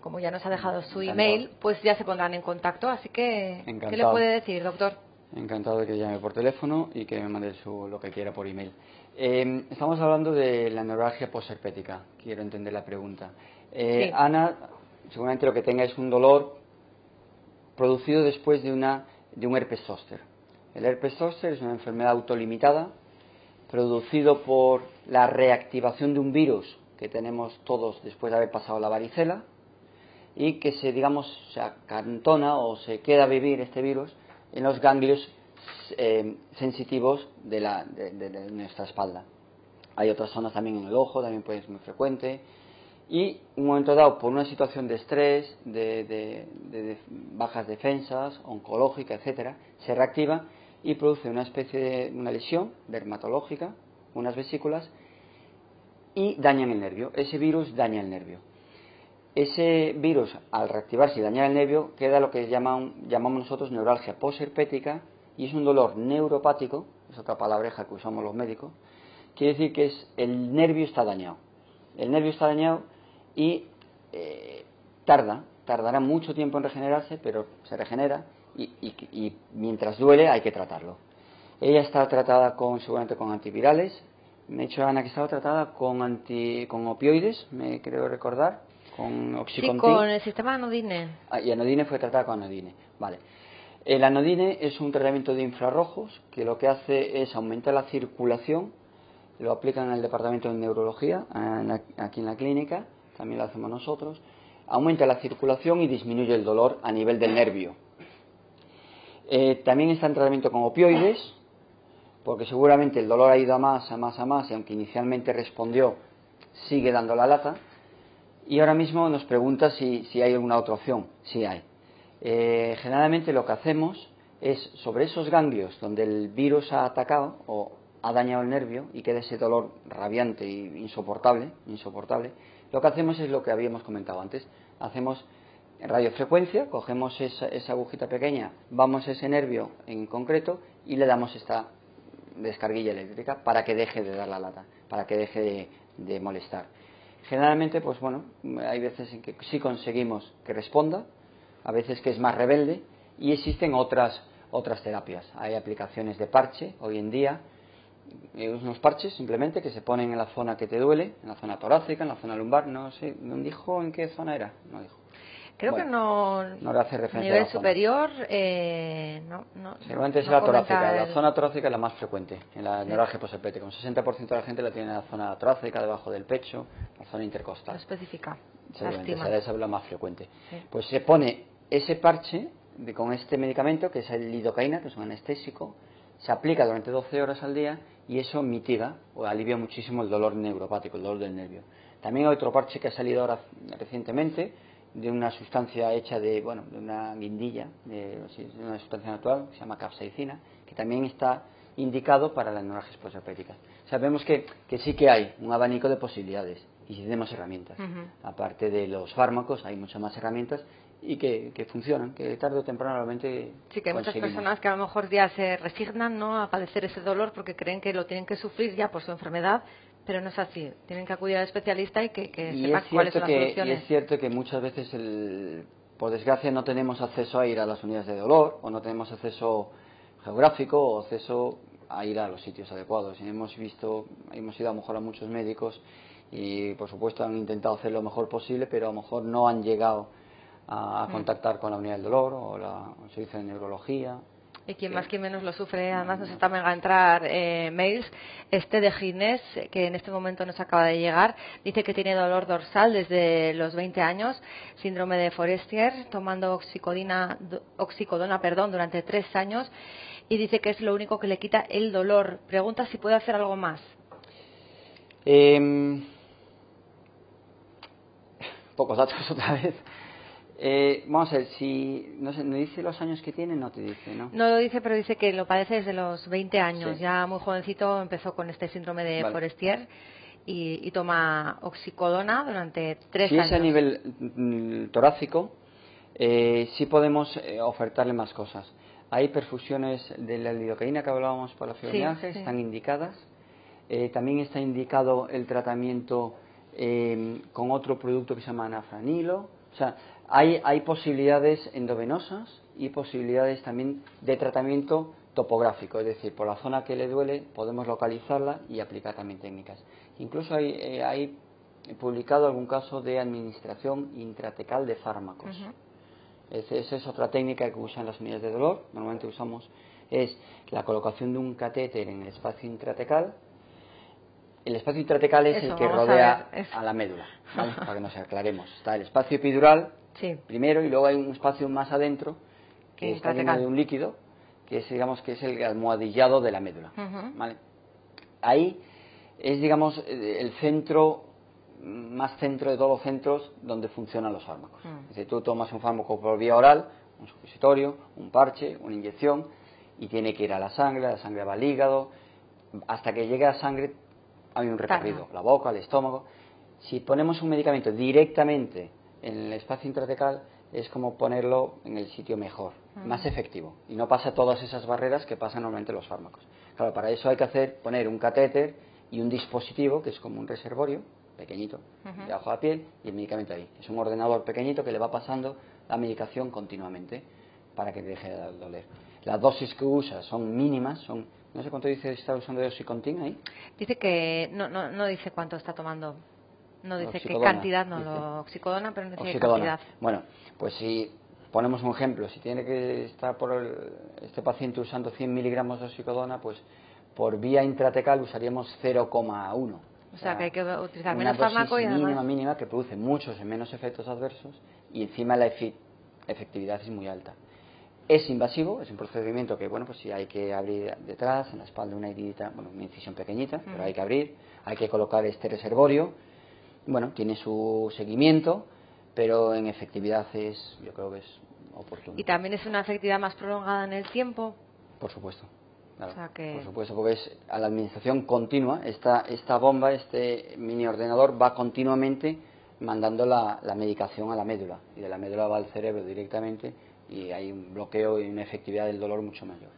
como ya nos ha dejado su email, pues ya se pondrán en contacto. Así que, ¿qué le puede decir, doctor? Encantado de que llame por teléfono y que me mande lo que quiera por email. Estamos hablando de la neuralgia posherpética. Quiero entender la pregunta. Sí. Ana, seguramente lo que tenga es un dolor producido después de un herpes zóster. El herpes zóster es una enfermedad autolimitada producido por la reactivación de un virus que tenemos todos después de haber pasado la varicela y que se acantona o se queda a vivir este virus en los ganglios sensitivos de nuestra espalda. Hay otras zonas también en el ojo, también puede ser muy frecuente. Y un momento dado, por una situación de estrés, de bajas defensas, oncológica, etcétera, se reactiva y produce una especie de una lesión dermatológica, unas vesículas, y dañan el nervio. Ese virus daña el nervio. Ese virus, al reactivarse y dañar el nervio, queda lo que llamamos nosotros neuralgia posherpética, y es un dolor neuropático, es otra palabreja que usamos los médicos. Quiere decir que el nervio está dañado. El nervio está dañado y tardará mucho tiempo en regenerarse, pero se regenera y mientras duele hay que tratarlo. Ella está tratada seguramente con antivirales. Me ha dicho Ana que estaba tratada con opioides, me creo recordar, con Oxycontin. Sí, con el sistema Anodine. Y Anodine fue tratada con Anodine, vale. El Anodine es un tratamiento de infrarrojos que lo que hace es aumentar la circulación. Lo aplican en el departamento de neurología, aquí en la clínica, también lo hacemos nosotros. Aumenta la circulación y disminuye el dolor a nivel del nervio. También está en tratamiento con opioides, porque seguramente el dolor ha ido a más, y aunque inicialmente respondió, sigue dando la lata. Y ahora mismo nos pregunta si hay alguna otra opción. Sí hay. Generalmente lo que hacemos es, sobre esos ganglios donde el virus ha atacado o ha dañado el nervio y queda ese dolor rabiante e insoportable, lo que hacemos es lo que habíamos comentado antes. Hacemos radiofrecuencia, cogemos esa agujita pequeña, vamos a ese nervio en concreto y le damos esta descarguilla eléctrica para que deje de dar la lata, para que deje de molestar. Generalmente, pues bueno, hay veces en que sí conseguimos que responda, a veces que es más rebelde, y existen otras terapias. Hay aplicaciones de parche hoy en día unos parches simplemente que se ponen en la zona que te duele, en la zona torácica, en la zona lumbar, no sé, ¿no dijo en qué zona era? No dijo. Creo Bueno, que no. No le hace referencia Nivel a la zona. superior, no. Seguramente es No la comenta torácica. La el- zona torácica es la más frecuente en la Sí. neuralgia posherpética. Un 60% de la gente la tiene en la zona torácica, debajo del pecho, la zona No intercostal. especifica. Seguramente Lástima. será esa la más frecuente. Sí. Pues se pone ese parche con este medicamento, que es el lidocaína, que es un anestésico, se aplica durante 12 horas al día y eso mitiga o alivia muchísimo el dolor neuropático, el dolor del nervio. También hay otro parche que ha salido ahora recientemente, de una sustancia hecha de una guindilla, de una sustancia natural que se llama capsaicina, que también está indicado para las neuralgias posherpéticas. Sabemos que sí que hay un abanico de posibilidades y si tenemos herramientas. Aparte de los fármacos, hay muchas más herramientas y que funcionan, que tarde o temprano realmente Sí, que hay muchas conseguimos. personas que a lo mejor ya se resignan, ¿no?, a padecer ese dolor porque creen que lo tienen que sufrir ya por su enfermedad, pero no es así. Tienen que acudir al especialista y que sepan cuáles son las Y soluciones. es cierto que muchas veces, por desgracia, no tenemos acceso a ir a las unidades de dolor o no tenemos acceso geográfico o acceso a ir a los sitios adecuados. Y hemos ido a lo mejor a muchos médicos y, por supuesto, han intentado hacer lo mejor posible, pero a lo mejor no han llegado a contactar con la unidad del dolor o el servicio de neurología. Y quien más, quien menos lo sufre. Además nos está a entrar mails. De Ginés, que en este momento nos acaba de llegar, dice que tiene dolor dorsal desde los 20 años, síndrome de Forestier, tomando oxicodona durante 3 años, y dice que es lo único que le quita el dolor. Pregunta si puede hacer algo más. Pocos datos otra vez. Vamos a ver, si no sé, ¿me dice los años que tiene? No te dice, ¿no? No lo dice, pero dice que lo padece desde los 20 años. Sí. Ya muy jovencito empezó con este síndrome de Vale. Forestier y toma oxicodona durante 3 Si años. es a nivel torácico, sí podemos ofertarle más cosas. Hay perfusiones de la lidocaína que hablábamos para la fibromialgia, Sí. están indicadas. También está indicado el tratamiento con otro producto que se llama anafranilo. O sea, hay posibilidades endovenosas y posibilidades también de tratamiento topográfico, es decir, por la zona que le duele podemos localizarla y aplicar también técnicas. Incluso hay publicado algún caso de administración intratecal de fármacos. Esa es otra técnica que usan las unidades de dolor. Normalmente usamos es la colocación de un catéter en el espacio intratecal. El espacio intratecal es el que rodea a la médula, ¿vale? Para que nos aclaremos. Está el espacio epidural primero y luego hay un espacio más adentro que está lleno de un líquido que es, digamos, que es el almohadillado de la médula, ¿vale? Ahí es, digamos, el centro más centro de todos los centros donde funcionan los fármacos. Es decir, tú tomas un fármaco por vía oral, un supositorio, un parche, una inyección, y tiene que ir a la sangre va al hígado, hasta que llegue a la sangre hay un recorrido, la boca, el estómago. Si ponemos un medicamento directamente en el espacio intratecal, es como ponerlo en el sitio mejor, más efectivo, y no pasa todas esas barreras que pasan normalmente los fármacos. Claro, para eso hay que poner un catéter y un dispositivo que es como un reservorio pequeñito debajo de la piel y el medicamento ahí. Es un ordenador pequeñito que le va pasando la medicación continuamente para que deje de doler. Las dosis que usa son mínimas, no sé cuánto dice está usando de Oxycontin ahí. Dice que no dice cuánto está tomando. No dice qué cantidad, oxicodona, pero no dice qué cantidad. Bueno, pues si ponemos un ejemplo, si tiene que estar este paciente usando 100 miligramos de oxicodona, pues por vía intratecal usaríamos 0,1. O sea, que hay que utilizar menos fármaco y además mínima que produce muchos y menos efectos adversos y encima la efectividad es muy alta. Es invasivo, es un procedimiento que, bueno, pues sí hay que abrir detrás, en la espalda una heridita, una incisión pequeñita, pero hay que abrir, hay que colocar este reservorio. Bueno, tiene su seguimiento, pero en efectividad yo creo que es oportuno. ¿Y también es una efectividad más prolongada en el tiempo? Por supuesto. Claro, o sea que... Por supuesto, porque es a la administración continua. Esta bomba, este mini ordenador, va continuamente mandando la medicación a la médula. Y de la médula va al cerebro directamente y hay un bloqueo y una efectividad del dolor mucho mayor.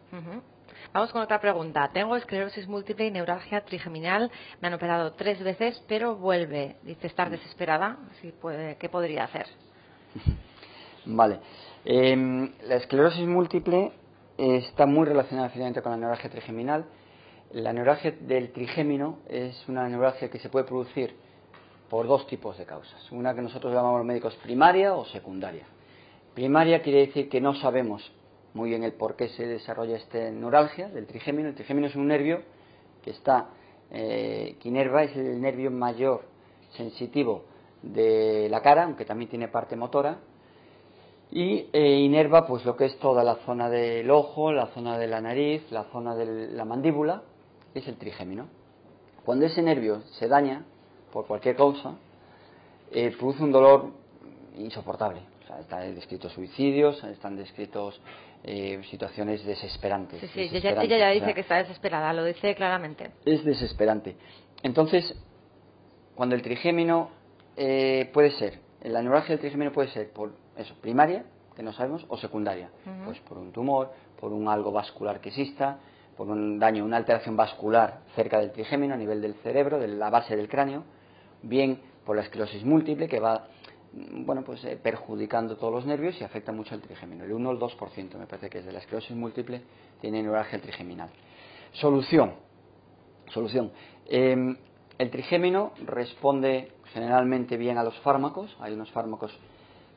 Vamos con otra pregunta. Tengo esclerosis múltiple y neuralgia trigeminal. Me han operado 3 veces, pero vuelve. Dice estar desesperada. ¿Qué podría hacer? Vale. La esclerosis múltiple está muy relacionada efectivamente con la neuralgia trigeminal. La neuralgia del trigémino es una neuralgia que se puede producir por dos tipos de causas. Una que nosotros llamamos los médicos primaria o secundaria. Primaria quiere decir que no sabemos muy bien el por qué se desarrolla esta neuralgia del trigémino. El trigémino es un nervio que que inerva, es el nervio mayor sensitivo de la cara, aunque también tiene parte motora, y inerva pues lo que es toda la zona del ojo, la zona de la nariz, la zona de la mandíbula, es el trigémino. Cuando ese nervio se daña por cualquier causa, produce un dolor insoportable. O sea, están descritos suicidios, están descritos situaciones desesperantes. Sí, ella ya dice que está desesperada, lo dice claramente. Es desesperante. Entonces, cuando el trigémino puede ser, la neuralgia del trigémino puede ser por eso, primaria, que no sabemos, o secundaria, pues por un tumor, por un algo vascular que exista, por un daño, una alteración vascular cerca del trigémino a nivel del cerebro, de la base del cráneo, bien por la esclerosis múltiple que va perjudicando todos los nervios y afecta mucho al trigémino. El 1 o el 2% me parece que es de la esclerosis múltiple tiene neuralgia trigeminal. Solución. El trigémino responde generalmente bien a los fármacos. Hay unos fármacos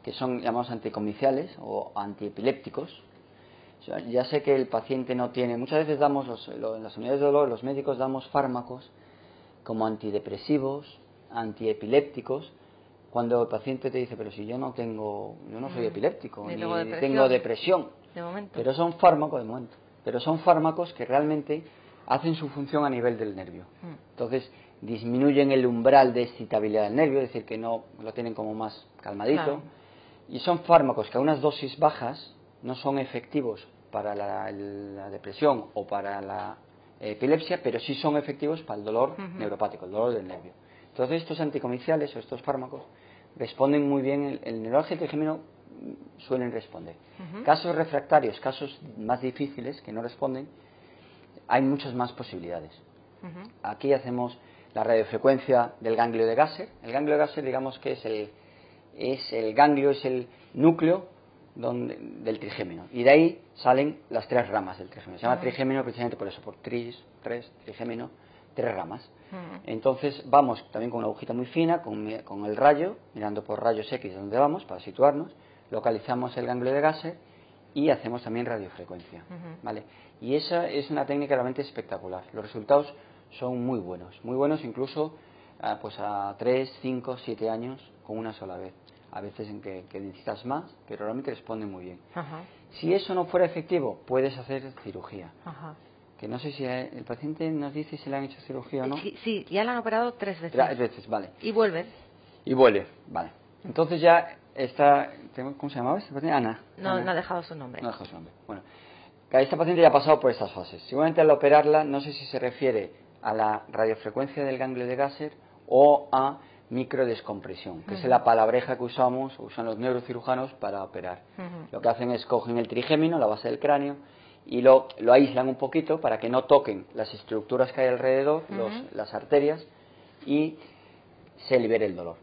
que son llamados anticomiциales o antiepilépticos. O sea, ya sé que el paciente no tiene, muchas veces damos en las unidades de dolor, los médicos damos fármacos como antidepresivos, antiepilépticos, cuando el paciente te dice, pero si yo no soy epiléptico, ni tengo depresión, de momento. pero son fármacos, de momento, pero son fármacos que realmente hacen su función a nivel del nervio. Entonces, disminuyen el umbral de excitabilidad del nervio, es decir, que no lo tienen como más calmadito, claro. Y son fármacos que a unas dosis bajas no son efectivos para la depresión o para la epilepsia, pero sí son efectivos para el dolor neuropático, el dolor del nervio. Entonces estos anticomiциales o estos fármacos responden muy bien, el neuralgia trigémino suelen responder. Casos refractarios, casos más difíciles que no responden, hay muchas más posibilidades. Aquí hacemos la radiofrecuencia del ganglio de Gasser. El ganglio de Gasser, digamos que es el núcleo del trigémino, y de ahí salen las tres ramas del trigémino. Se llama trigémino precisamente por eso, por trigémino, tres ramas. Entonces vamos también con una agujita muy fina, con el rayo, mirando por rayos X de donde vamos para situarnos, localizamos el ganglio de Gasser y hacemos también radiofrecuencia, ¿vale? Y esa es una técnica realmente espectacular. Los resultados son muy buenos incluso a 3, 5, 7 años con una sola vez. A veces en que necesitas más, pero realmente responde muy bien. Si eso no fuera efectivo, puedes hacer cirugía. Que no sé si el paciente nos dice si le han hecho cirugía o no. Sí, ya le han operado 3 veces. 3 veces, vale. Y vuelve, vale. Entonces ya está, ¿cómo se llamaba esta paciente? Ana. No ha dejado su nombre. No ha dejado su nombre. Bueno, esta paciente ya ha pasado por estas fases. Seguramente al operarla, no sé si se refiere a la radiofrecuencia del ganglio de Gasser o a microdescompresión, que es la palabreja que usan los neurocirujanos para operar. Lo que hacen es cogen el trigémino, la base del cráneo, y lo aíslan un poquito para que no toquen las estructuras que hay alrededor, las arterias, y se libere el dolor.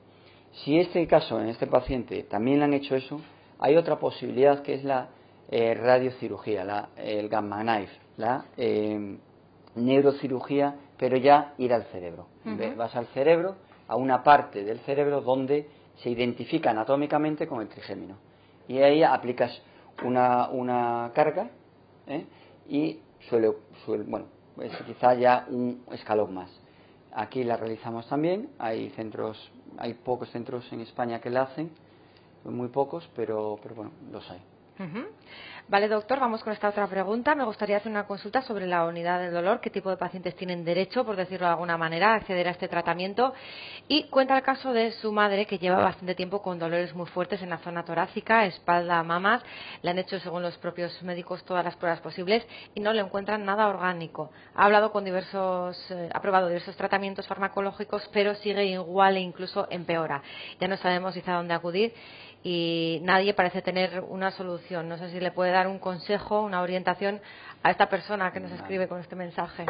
Si este caso, en este paciente, también le han hecho eso, hay otra posibilidad que es la radiocirugía, el gamma knife, la neurocirugía, pero ya ir al cerebro. Vas al cerebro, a una parte del cerebro donde se identifica anatómicamente con el trigémino. Y ahí aplicas una carga, y es quizá ya un escalón más. Aquí la realizamos también, hay pocos centros en España que la hacen, muy pocos, pero bueno, los hay. Vale, doctor, vamos con esta otra pregunta. Me gustaría hacer una consulta sobre la unidad del dolor. ¿Qué tipo de pacientes tienen derecho, por decirlo de alguna manera, a acceder a este tratamiento? Y cuenta el caso de su madre, que lleva bastante tiempo con dolores muy fuertes en la zona torácica, espalda, mamas. Le han hecho, según los propios médicos, todas las pruebas posibles y no le encuentran nada orgánico. Ha probado diversos tratamientos farmacológicos, pero sigue igual e incluso empeora. Ya no sabemos si a dónde acudir y nadie parece tener una solución. No sé si le puede dar un consejo, una orientación a esta persona que nos escribe con este mensaje.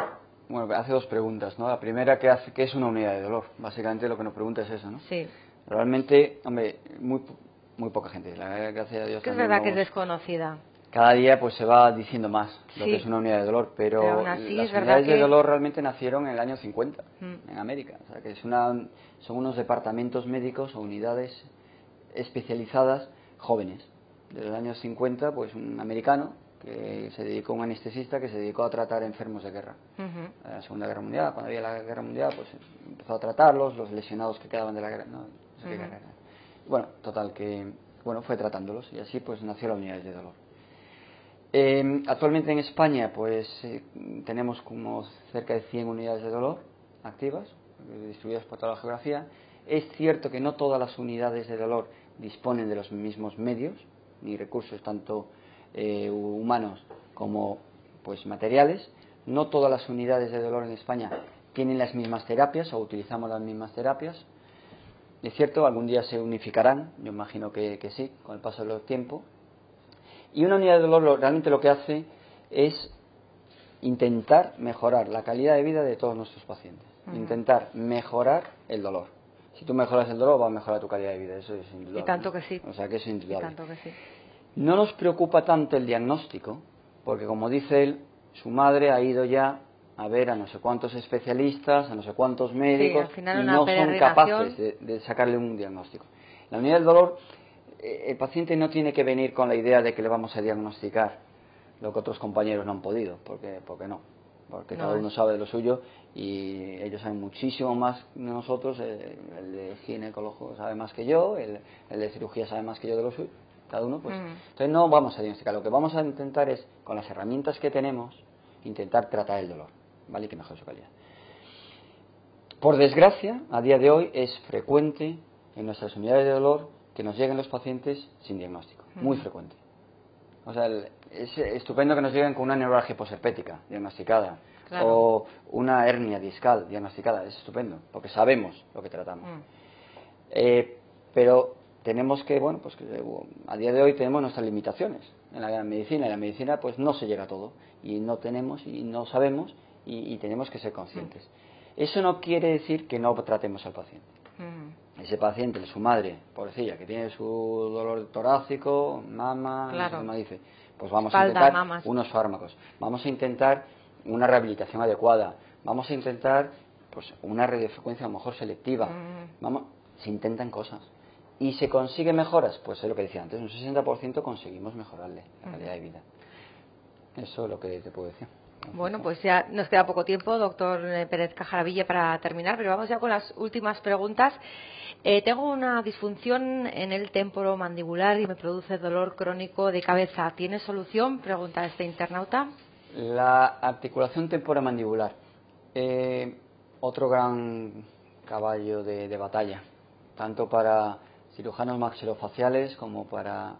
Bueno, hace dos preguntas, ¿no? La primera, ¿qué es una unidad de dolor? Básicamente lo que nos pregunta es eso, ¿no? Sí. Realmente, hombre, muy poca gente, la verdad, gracias a Dios. Que es verdad que es desconocida. Cada día pues se va diciendo más lo Sí. que es una unidad de dolor, pero aún así, las es verdad unidades de que... dolor realmente nacieron en el año 50 en América. O sea, que son unos departamentos médicos o unidades especializadas jóvenes. Desde los años 50, pues un americano que se dedicó, un anestesista que se dedicó a tratar enfermos de guerra. En la Segunda Guerra Mundial, cuando había la Guerra Mundial, pues empezó a tratarlos, los lesionados que quedaban de la guerra. No sé qué guerra era. Bueno, total, que bueno, fue tratándolos y así pues nació la unidad de dolor. Actualmente en España pues tenemos como cerca de 100 unidades de dolor activas, distribuidas por toda la geografía. Es cierto que no todas las unidades de dolor disponen de los mismos medios ni recursos, tanto humanos como pues materiales. No todas las unidades de dolor en España tienen las mismas terapias o utilizamos las mismas terapias. Es cierto, algún día se unificarán, yo imagino que sí, con el paso del tiempo. Y una unidad de dolor realmente lo que hace es intentar mejorar la calidad de vida de todos nuestros pacientes. Intentar mejorar el dolor. Si tú mejoras el dolor, va a mejorar tu calidad de vida, eso es indudable. Y tanto que sí. O sea, que es indudable. Y tanto que sí. No nos preocupa tanto el diagnóstico, porque como dice él, su madre ha ido ya a ver a no sé cuántos especialistas, a no sé cuántos médicos, al final y una no son peregrinación. capaces de sacarle un diagnóstico. La unidad del dolor, el paciente no tiene que venir con la idea de que le vamos a diagnosticar lo que otros compañeros no han podido, porque no, porque cada uno sabe de lo suyo y ellos saben muchísimo más que nosotros. El de ginecólogo sabe más que yo, el de cirugía sabe más que yo de lo suyo, cada uno pues. Entonces no vamos a diagnosticar, lo que vamos a intentar es, con las herramientas que tenemos, intentar tratar el dolor, ¿vale? Y que mejore su calidad. Por desgracia, a día de hoy es frecuente en nuestras unidades de dolor que nos lleguen los pacientes sin diagnóstico, muy frecuente. O sea, es estupendo que nos lleguen con una neuralgia posherpética diagnosticada, o una hernia discal diagnosticada, es estupendo, porque sabemos lo que tratamos. Pero tenemos que, bueno, pues que a día de hoy tenemos nuestras limitaciones en la medicina. En la medicina pues no se llega a todo, y no tenemos, y no sabemos, y tenemos que ser conscientes. Eso no quiere decir que no tratemos al paciente. Ese paciente, su madre, pobrecilla, que tiene su dolor torácico, mama, no sé qué más dice, pues vamos a intentar unos fármacos, vamos a intentar una rehabilitación adecuada, vamos a intentar pues una radiofrecuencia a lo mejor selectiva, se intentan cosas. ¿Y se consigue mejoras? Pues es lo que decía antes, un 60% conseguimos mejorarle la calidad de vida. Eso es lo que te puedo decir. Bueno, pues ya nos queda poco tiempo, doctor Pérez Cajaraville, para terminar, pero vamos ya con las últimas preguntas. Tengo una disfunción en el temporomandibular y me produce dolor crónico de cabeza. ¿Tiene solución? Pregunta este internauta. La articulación temporomandibular, otro gran caballo de batalla, tanto para cirujanos maxilofaciales como para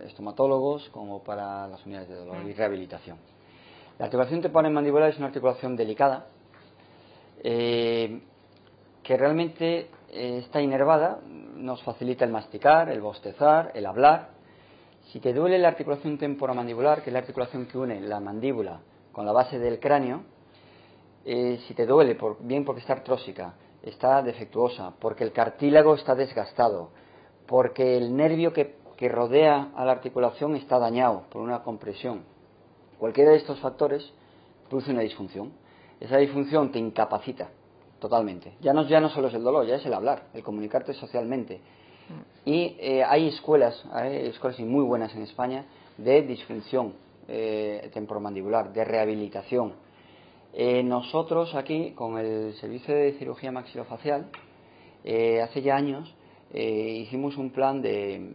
estomatólogos, como para las unidades de dolor y rehabilitación. La articulación temporomandibular es una articulación delicada que realmente está inervada, nos facilita el masticar, el bostezar, el hablar. Si te duele la articulación temporomandibular, que es la articulación que une la mandíbula con la base del cráneo, si te duele, bien porque está artrósica, está defectuosa, porque el cartílago está desgastado, porque el nervio que rodea a la articulación está dañado por una compresión, cualquiera de estos factores produce una disfunción. Esa disfunción te incapacita totalmente. Ya no solo es el dolor, ya es el hablar, el comunicarte socialmente. Y hay escuelas y muy buenas en España de disfunción temporomandibular, de rehabilitación. Nosotros aquí, con el servicio de cirugía maxilofacial, hace ya años hicimos un plan de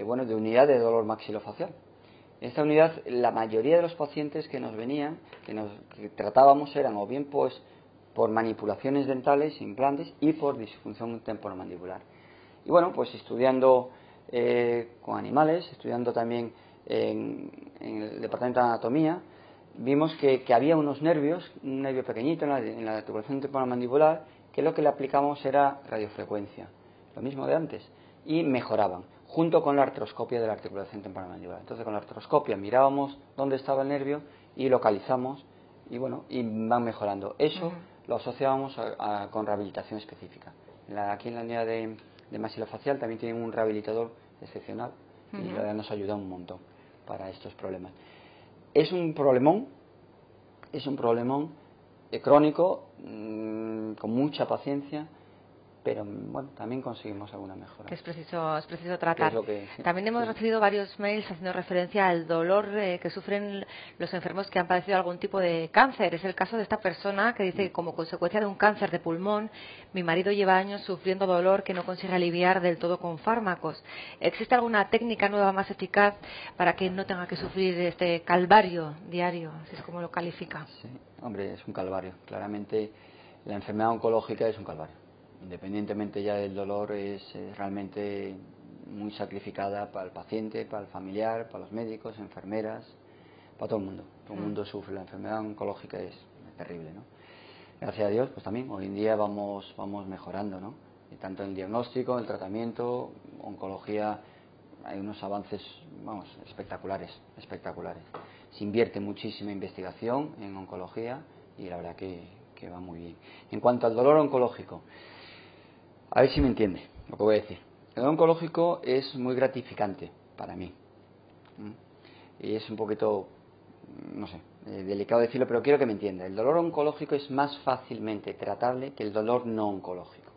unidad de dolor maxilofacial. En esta unidad, la mayoría de los pacientes que nos venían, que tratábamos, eran o bien pues por manipulaciones dentales, implantes, y por disfunción temporomandibular. Y bueno, pues estudiando con animales, estudiando también en el departamento de anatomía, vimos que había unos nervios, un nervio pequeñito en la articulación temporomandibular, que lo que le aplicamos era radiofrecuencia, lo mismo de antes, y mejoraban, junto con la artroscopia de la articulación temporomandibular. Entonces, con la artroscopia mirábamos dónde estaba el nervio y localizamos, y bueno, y van mejorando. Eso lo asociábamos con rehabilitación específica. Aquí en la unidad de maxilofacial también tienen un rehabilitador excepcional, y la verdad nos ayuda un montón. para estos problemas. Es un problemón crónico, con mucha paciencia, pero bueno, también conseguimos alguna mejora. Que es preciso tratar. Sí. También hemos recibido varios mails haciendo referencia al dolor que sufren los enfermos que han padecido algún tipo de cáncer. Es el caso de esta persona que dice que como consecuencia de un cáncer de pulmón, mi marido lleva años sufriendo dolor que no consigue aliviar del todo con fármacos. ¿Existe alguna técnica nueva más eficaz para que no tenga que sufrir este calvario diario, así es como lo califica? Sí, hombre, es un calvario. Claramente la enfermedad oncológica es un calvario. Independientemente ya del dolor, es realmente muy sacrificada para el paciente, para el familiar, para los médicos, enfermeras, para todo el mundo. Todo el mundo sufre. La enfermedad oncológica es terrible, ¿no? Gracias a Dios, pues también hoy en día vamos mejorando, ¿no? Y tanto en el diagnóstico, en el tratamiento, oncología, hay unos avances, vamos, espectaculares. Se invierte muchísima investigación en oncología y la verdad que va muy bien. En cuanto al dolor oncológico, a ver si me entiende lo que voy a decir. El dolor oncológico es muy gratificante para mí. Y es un poquito, no sé, delicado decirlo, pero quiero que me entienda. El dolor oncológico es más fácilmente tratable que el dolor no oncológico.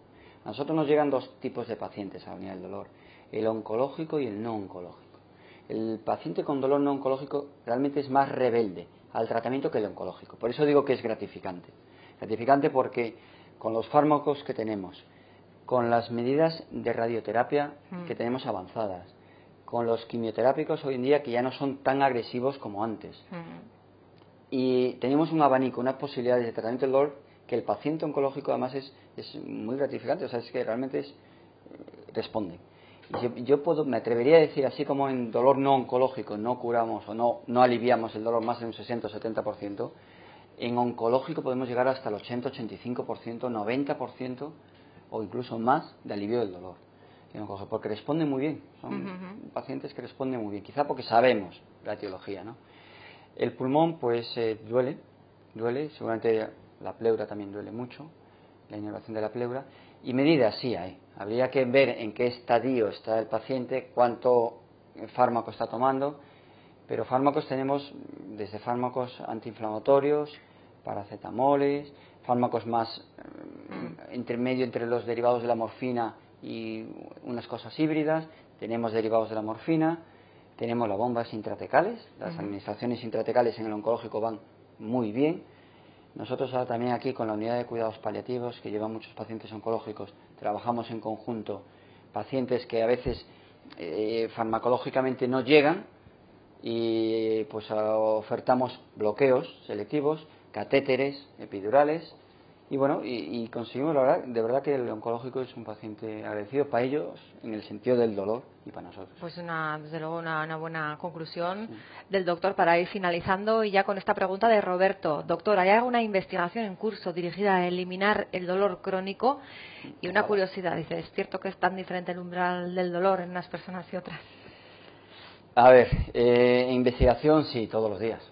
A nosotros nos llegan dos tipos de pacientes a la unidad del dolor, el oncológico y el no oncológico. El paciente con dolor no oncológico realmente es más rebelde al tratamiento que el oncológico. Por eso digo que es gratificante. Gratificante porque con los fármacos que tenemos, con las medidas de radioterapia que tenemos avanzadas, con los quimioterápicos hoy en día que ya no son tan agresivos como antes, y tenemos un abanico, unas posibilidades de tratamiento del dolor que el paciente oncológico además es muy gratificante, o sea, es que realmente responde. Y yo me atrevería a decir, así como en dolor no oncológico no curamos o no aliviamos el dolor más de un 60 o 70%, en oncológico podemos llegar hasta el 80, 85%, 90% o incluso más de alivio del dolor en oncología, porque responden muy bien, son pacientes que responden muy bien, quizá porque sabemos la etiología, ¿no? El pulmón pues duele, seguramente la pleura también duele mucho, la inervación de la pleura, y medidas sí hay. Habría que ver en qué estadio está el paciente, cuánto fármaco está tomando, pero fármacos tenemos desde fármacos antiinflamatorios, paracetamoles, fármacos más intermedio entre los derivados de la morfina y unas cosas híbridas, tenemos derivados de la morfina, tenemos las bombas intratecales, las administraciones intratecales en el oncológico van muy bien. Nosotros ahora también aquí con la unidad de cuidados paliativos, que llevan muchos pacientes oncológicos, trabajamos en conjunto pacientes que a veces farmacológicamente no llegan y pues ofertamos bloqueos selectivos, catéteres epidurales y bueno, y conseguimos, la verdad, de verdad que el oncológico es un paciente agradecido para ellos en el sentido del dolor y para nosotros. Pues desde luego una buena conclusión del doctor para ir finalizando, y ya con esta pregunta de Roberto. Doctor, ¿hay alguna investigación en curso dirigida a eliminar el dolor crónico? Y una curiosidad, dice, ¿es cierto que es tan diferente el umbral del dolor en unas personas y otras? A ver, investigación sí, todos los días.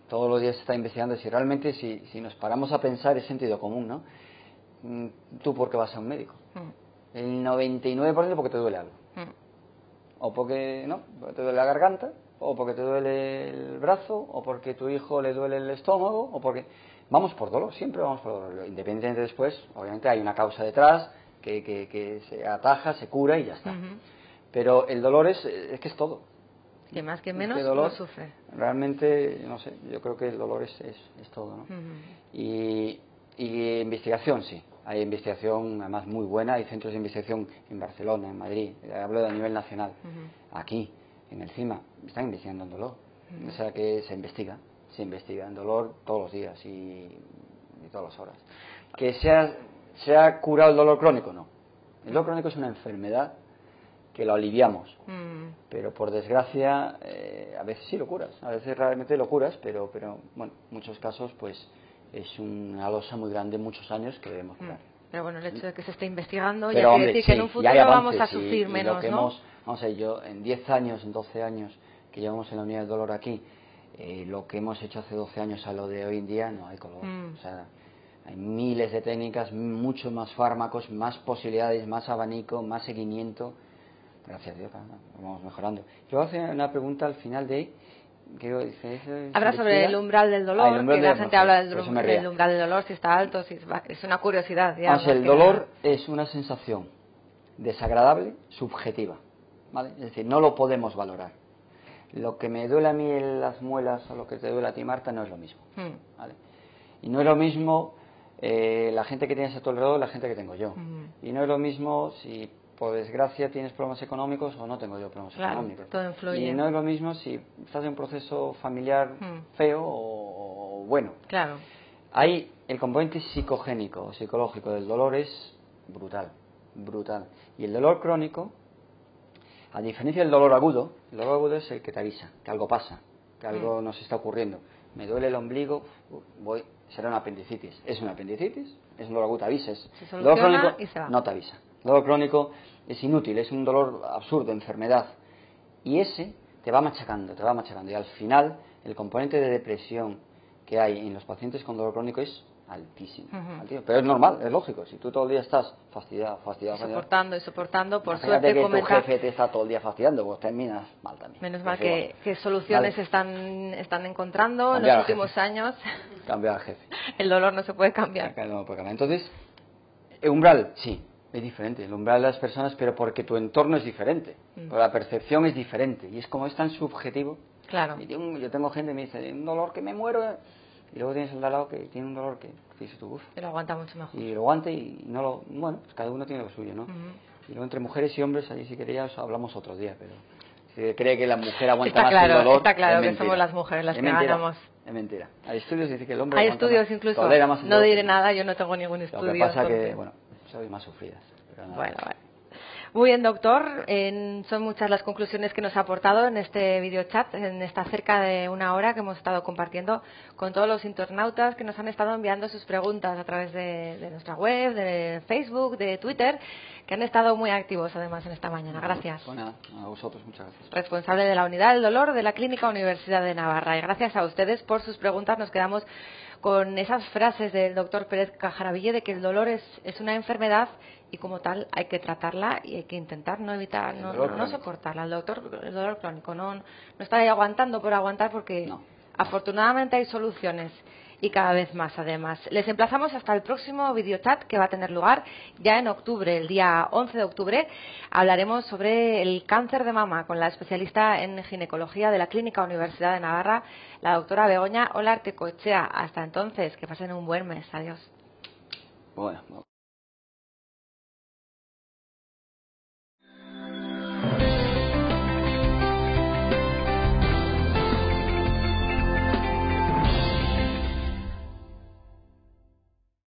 Todos los días se está investigando. Si realmente, si nos paramos a pensar, es sentido común, ¿no? ¿Tú por qué vas a un médico? El 99% porque te duele algo. O porque te duele la garganta, o porque te duele el brazo, o porque tu hijo le duele el estómago, o porque... Vamos por dolor, siempre vamos por dolor. Independientemente después, obviamente hay una causa detrás que se ataja, se cura y ya está. Pero el dolor es que es todo. Que más que menos dolor, lo sufre. Realmente, no sé, yo creo que el dolor es todo, ¿no? Y investigación, sí. Hay investigación, además, muy buena. Hay centros de investigación en Barcelona, en Madrid. Hablo de a nivel nacional. Aquí, en el CIMA, están investigando en dolor. O sea que se investiga en dolor todos los días y todas las horas. ¿Que se ha curado el dolor crónico? No. El dolor crónico es una enfermedad que lo aliviamos, pero por desgracia a veces sí lo curas, a veces realmente lo curas, pero bueno, en muchos casos pues es una losa muy grande, muchos años que debemos curar. Pero bueno, el hecho de que se esté investigando pero, ya hombre, quiere decir sí, que en un futuro vamos a sufrir menos, lo que ¿no? vamos a ver, yo en 10 años, en 12 años que llevamos en la unidad del dolor aquí, lo que hemos hecho hace 12 años a lo de hoy en día no hay color. O sea, hay miles de técnicas, muchos más fármacos, más posibilidades, más abanico, más seguimiento. gracias a Dios, vamos mejorando. Luego hace una pregunta al final de... Habla sobre el umbral del dolor, umbral que la gente habla del del umbral del dolor, si está alto, si es una curiosidad. El dolor es una sensación desagradable, subjetiva, ¿vale? Es decir, no lo podemos valorar. Lo que me duele a mí en las muelas o lo que te duele a ti, Marta, no es lo mismo, ¿vale? Y no es lo mismo la gente que tienes a tu alrededor, la gente que tengo yo. Y no es lo mismo si por desgracia tienes problemas económicos o no tengo yo problemas económicos. Todo influye. Y no es lo mismo si estás en un proceso familiar feo o bueno. Claro. Ahí el componente psicogénico o psicológico del dolor es brutal, brutal. Y el dolor crónico, a diferencia del dolor agudo, el dolor agudo es el que te avisa, que algo pasa, que algo nos está ocurriendo. Me duele el ombligo, será una apendicitis. ¿Es una apendicitis? Es un dolor agudo, te avises. El dolor crónico y se va. No te avisa. El dolor crónico es inútil, es un dolor absurdo, enfermedad. Y ese te va machacando, te va machacando. Y al final, el componente de depresión que hay en los pacientes con dolor crónico es altísimo. Pero es normal, es lógico. Si tú todo el día estás fastidiado, soportando, por suerte que tu jefe te está todo el día fastidiando, pues terminas mal también. Menos mal que soluciones están encontrando en los últimos años. Cambiar al jefe. El dolor no se puede cambiar. No puede cambiar. Entonces, el umbral, sí, es diferente. El umbral de las personas, pero porque tu entorno es diferente. Pero la percepción es diferente. Y es como es tan subjetivo. Claro. Yo tengo gente que me dice, un dolor que me muero. Y luego tienes el de al lado que tiene un dolor que dices tú, uff. Y lo aguanta mucho mejor. Y lo aguanta y no lo... Bueno, pues cada uno tiene lo suyo, ¿no? Y luego entre mujeres y hombres, allí si querías hablamos otro día, pero... Si cree que la mujer aguanta más el dolor... Está claro que somos las mujeres las que ganamos. Es mentira. Hay estudios que dicen que el hombre... Hay estudios incluso. No diré nada, yo no tengo ningún estudio. Lo que pasa que, bueno, soy más sufridas. Bueno. Muy bien, doctor. Son muchas las conclusiones que nos ha aportado en este videochat, en esta cerca de una hora que hemos estado compartiendo con todos los internautas que nos han estado enviando sus preguntas a través de nuestra web, de Facebook, de Twitter, que han estado muy activos además en esta mañana. Gracias. Bueno, a vosotros, muchas gracias. Responsable de la Unidad del Dolor de la Clínica Universidad de Navarra. Y gracias a ustedes por sus preguntas. Nos quedamos con esas frases del doctor Pérez Cajaraville de que el dolor es una enfermedad y como tal hay que tratarla y hay que intentar no evitar, no soportarla. El dolor crónico no está ahí aguantando por aguantar porque afortunadamente hay soluciones y cada vez más además. Les emplazamos hasta el próximo videochat que va a tener lugar ya en octubre, el día 11 de octubre. Hablaremos sobre el cáncer de mama con la especialista en ginecología de la Clínica Universidad de Navarra, la doctora Begoña Olartecoechea. Hasta entonces, que pasen un buen mes. Adiós. Bueno.